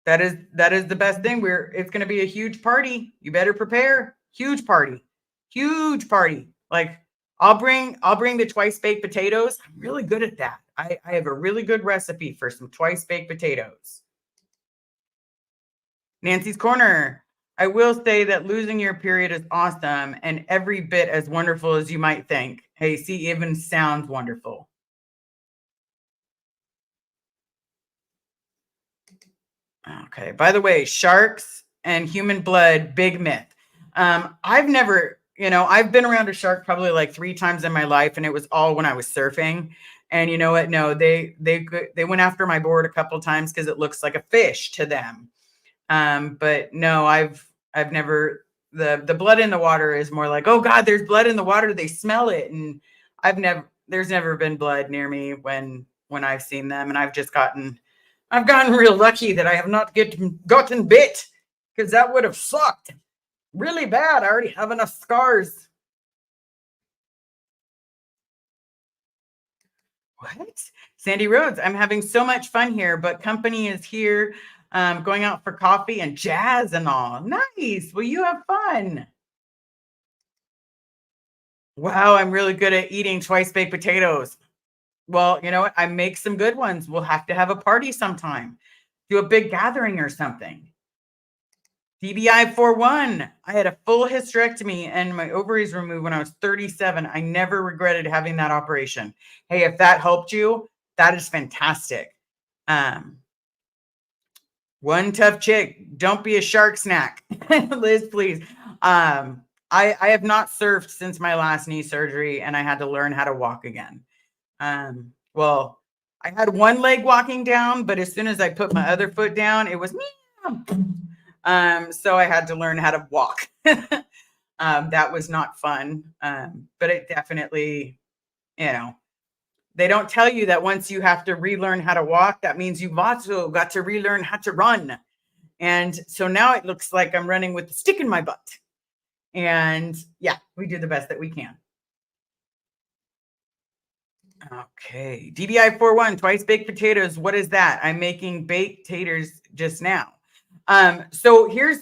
That is the best thing. It's going to be a huge party. You better prepare. Huge party. Huge party. Like I'll bring the twice baked potatoes. I'm really good at that. I have a really good recipe for some twice baked potatoes. Nancy's Corner. I will say that losing your period is awesome and every bit as wonderful as you might think. Hey, see, even sounds wonderful. Okay. By the way, sharks and human blood, big myth. I've never, I've been around a shark probably like 3 times in my life, and it was all when I was surfing. And you know what? No, they went after my board a couple times because it looks like a fish to them. But no, I've never. The blood in the water is more like, oh God, there's blood in the water. They smell it, and there's never been blood near me when I've seen them, and I've gotten real lucky that I have not gotten bit because that would have sucked really bad. I already have enough scars. What? Sandy Rhodes, I'm having so much fun here, but company is here going out for coffee and jazz and all. Nice. Well, you have fun. Wow, I'm really good at eating twice baked potatoes. Well, you know what? I make some good ones. We'll have to have a party sometime. Do a big gathering or something. DBI 41. I had a full hysterectomy and my ovaries removed when I was 37. I never regretted having that operation. Hey, if that helped you, that is fantastic. One tough chick. Don't be a shark snack. Liz, please. I have not surfed since my last knee surgery and I had to learn how to walk again. Well, I had one leg walking down, but as soon as I put my other foot down, it was so I had to learn how to walk. That was not fun. But it definitely, they don't tell you that once you have to relearn how to walk, that means you've also got to relearn how to run. And so now it looks like I'm running with a stick in my butt. And yeah, we do the best that we can. Okay. DBI 41, twice baked potatoes. What is that? I'm making baked taters just now. So here's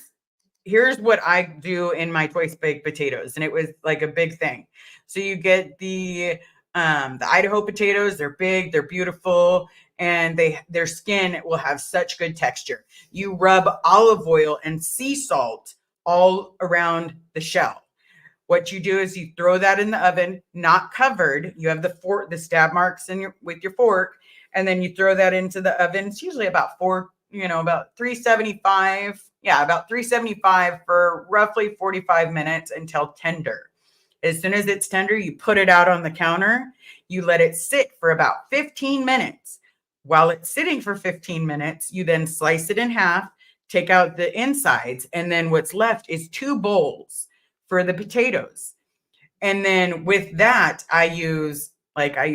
what I do in my twice baked potatoes. And it was like a big thing. So you get the The Idaho potatoes, they're big, they're beautiful, and their skin will have such good texture. You rub olive oil and sea salt all around the shell. What you do is you throw that in the oven, not covered. You have the stab marks with your fork, and then you throw that into the oven. It's usually about about 375. Yeah, about 375 for roughly 45 minutes until tender. As soon as it's tender, you put it out on the counter. You let it sit for about 15 minutes. While it's sitting for 15 minutes, you then slice it in half, take out the insides, and then what's left is 2 bowls for the potatoes. And then with that, I use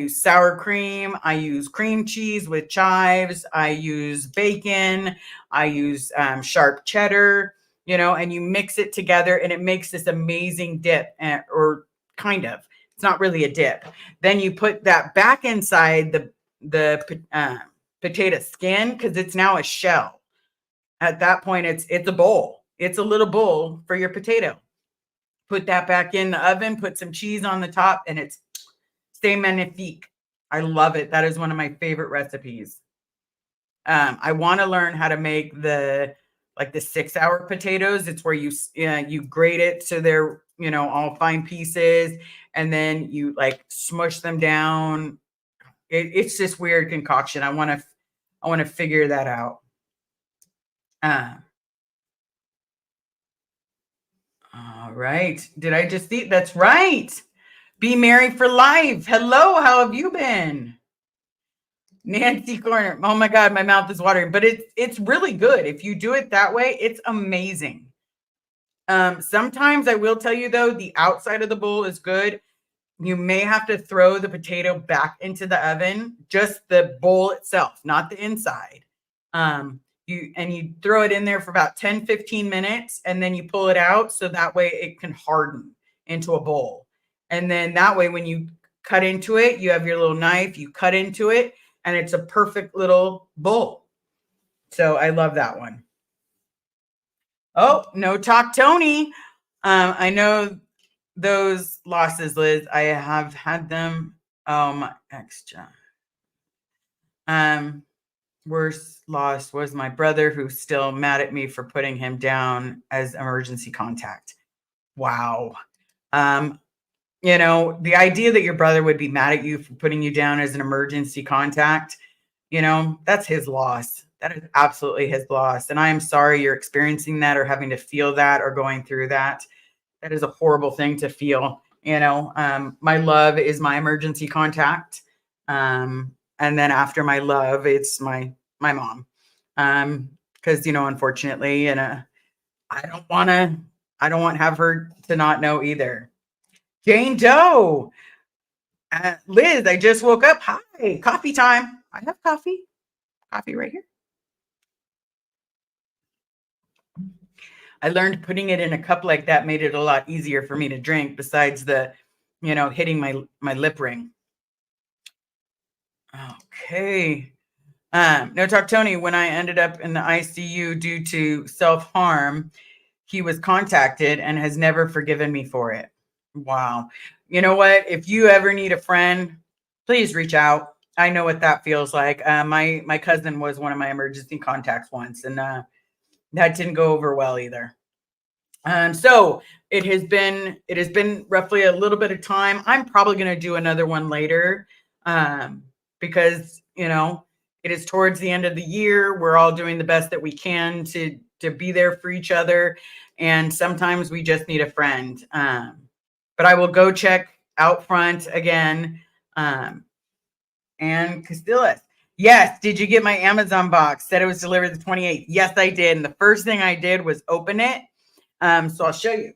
sour cream, I use cream cheese with chives, I use bacon, I use sharp cheddar, and you mix it together and it makes this amazing dip, or kind of. It's not really a dip. Then you put that back inside the potato skin, because it's now a shell. At that point, it's a bowl. It's a little bowl for your potato. Put that back in the oven, put some cheese on the top, and it's c'est magnifique. I love it. That is one of my favorite recipes. I want to learn how to make the 6-hour potatoes. It's where you grate it so they're all fine pieces, and then you smush them down. It's this weird concoction. I want to figure that out. All right. Did I just eat? That's right. Be merry for life. Hello. How have you been? Nancy Corner. Oh my God, my mouth is watering, but it's really good. If you do it that way, it's amazing. Sometimes I will tell you though, the outside of the bowl is good. You may have to throw the potato back into the oven, just the bowl itself, not the inside. You throw it in there for about 10-15 minutes, and then you pull it out so that way it can harden into a bowl. And then that way when you cut into it, you have your little knife, you cut into it, and it's a perfect little bowl. So I love that one. Oh, no talk, Tony. I know those losses, Liz. I have had them. Oh, my extra. Worst loss was my brother, who's still mad at me for putting him down as emergency contact. Wow. The idea that your brother would be mad at you for putting you down as an emergency contact, that's his loss. That is absolutely his loss. And I am sorry you're experiencing that or having to feel that or going through that. That is a horrible thing to feel. My love is my emergency contact. And then after my love, it's my mom. Because, unfortunately, I don't want to have her to not know either. Jane Doe. Liz, I just woke up. Hi, coffee time. I have coffee. Coffee right here. I learned putting it in a cup like that made it a lot easier for me to drink, besides the, hitting my lip ring. Okay. No talk, Tony. When I ended up in the ICU due to self-harm, he was contacted and has never forgiven me for it. Wow. You know what? If you ever need a friend, please reach out. I know what that feels like. My cousin was one of my emergency contacts once, and that didn't go over well either. So it has been roughly a little bit of time. I'm probably going to do another one later, because it is towards the end of the year. We're all doing the best that we can to be there for each other, and sometimes we just need a friend. But I will go check out front again. And Castillas. Yes. Did you get my Amazon box? Said it was delivered the 28th. Yes, I did. And the first thing I did was open it. So I'll show you.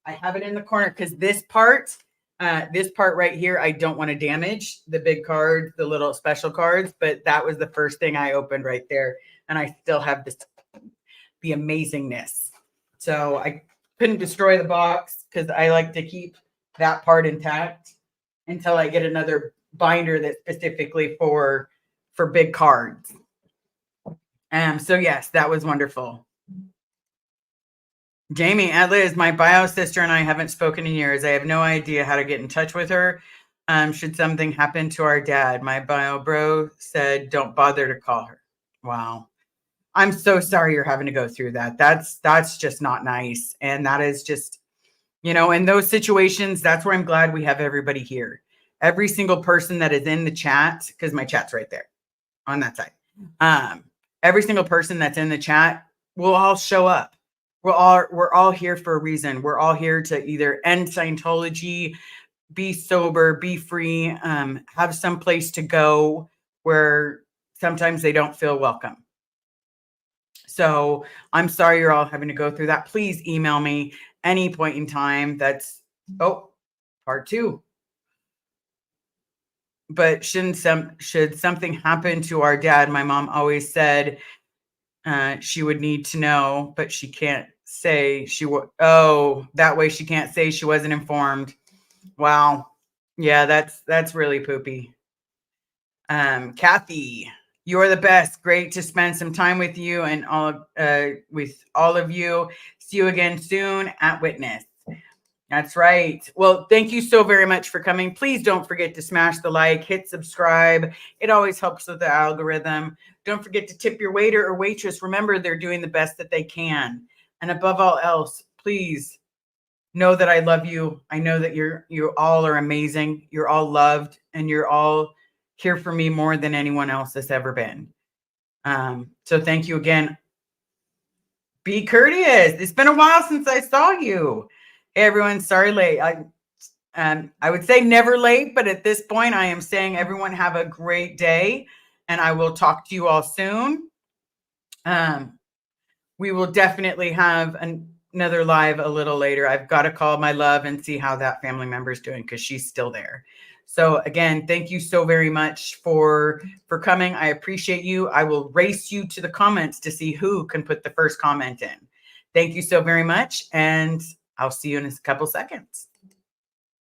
I have it in the corner because this part right here, I don't want to damage the big cards, the little special cards, but that was the first thing I opened right there. And I still have the amazingness. So I couldn't destroy the box because I like to keep that part intact until I get another binder that's specifically for big cards. So yes, that was wonderful. Jamie, Liz, my bio sister and I haven't spoken in years. I have no idea how to get in touch with her. Should something happen to our dad, my bio bro said, don't bother to call her. Wow. I'm so sorry you're having to go through that. That's just not nice. And that is just, in those situations, that's where I'm glad we have everybody here. Every single person that is in the chat, because my chat's right there on that side. Every single person that's in the chat will all show up. We're all here for a reason. We're all here to either end Scientology, be sober, be free, have some place to go where sometimes they don't feel welcome. So I'm sorry you're all having to go through that. Please email me any point in time. That's part 2. But should something happen to our dad, my mom always said she would need to know, but she can't say she would. Oh, that way she can't say she wasn't informed. Wow. Yeah, that's really poopy. Kathy, you're the best. Great to spend some time with you and with all of you. See you again soon at Witness. That's right. Well, thank you so very much for coming. Please don't forget to smash the like, hit subscribe. It always helps with the algorithm. Don't forget to tip your waiter or waitress. Remember, they're doing the best that they can. And above all else, please know that I love you. I know that you all are amazing. You're all loved, and you're all here for me more than anyone else has ever been. So thank you again. Be courteous. It's been a while since I saw you. Hey everyone, sorry late. I would say never late, but at this point I am saying everyone have a great day, and I will talk to you all soon. We will definitely have another live a little later. I've got to call my love and see how that family member is doing, because she's still there. So again, thank you so very much for coming. I appreciate you. I will race you to the comments to see who can put the first comment in. Thank you so very much, and I'll see you in a couple seconds.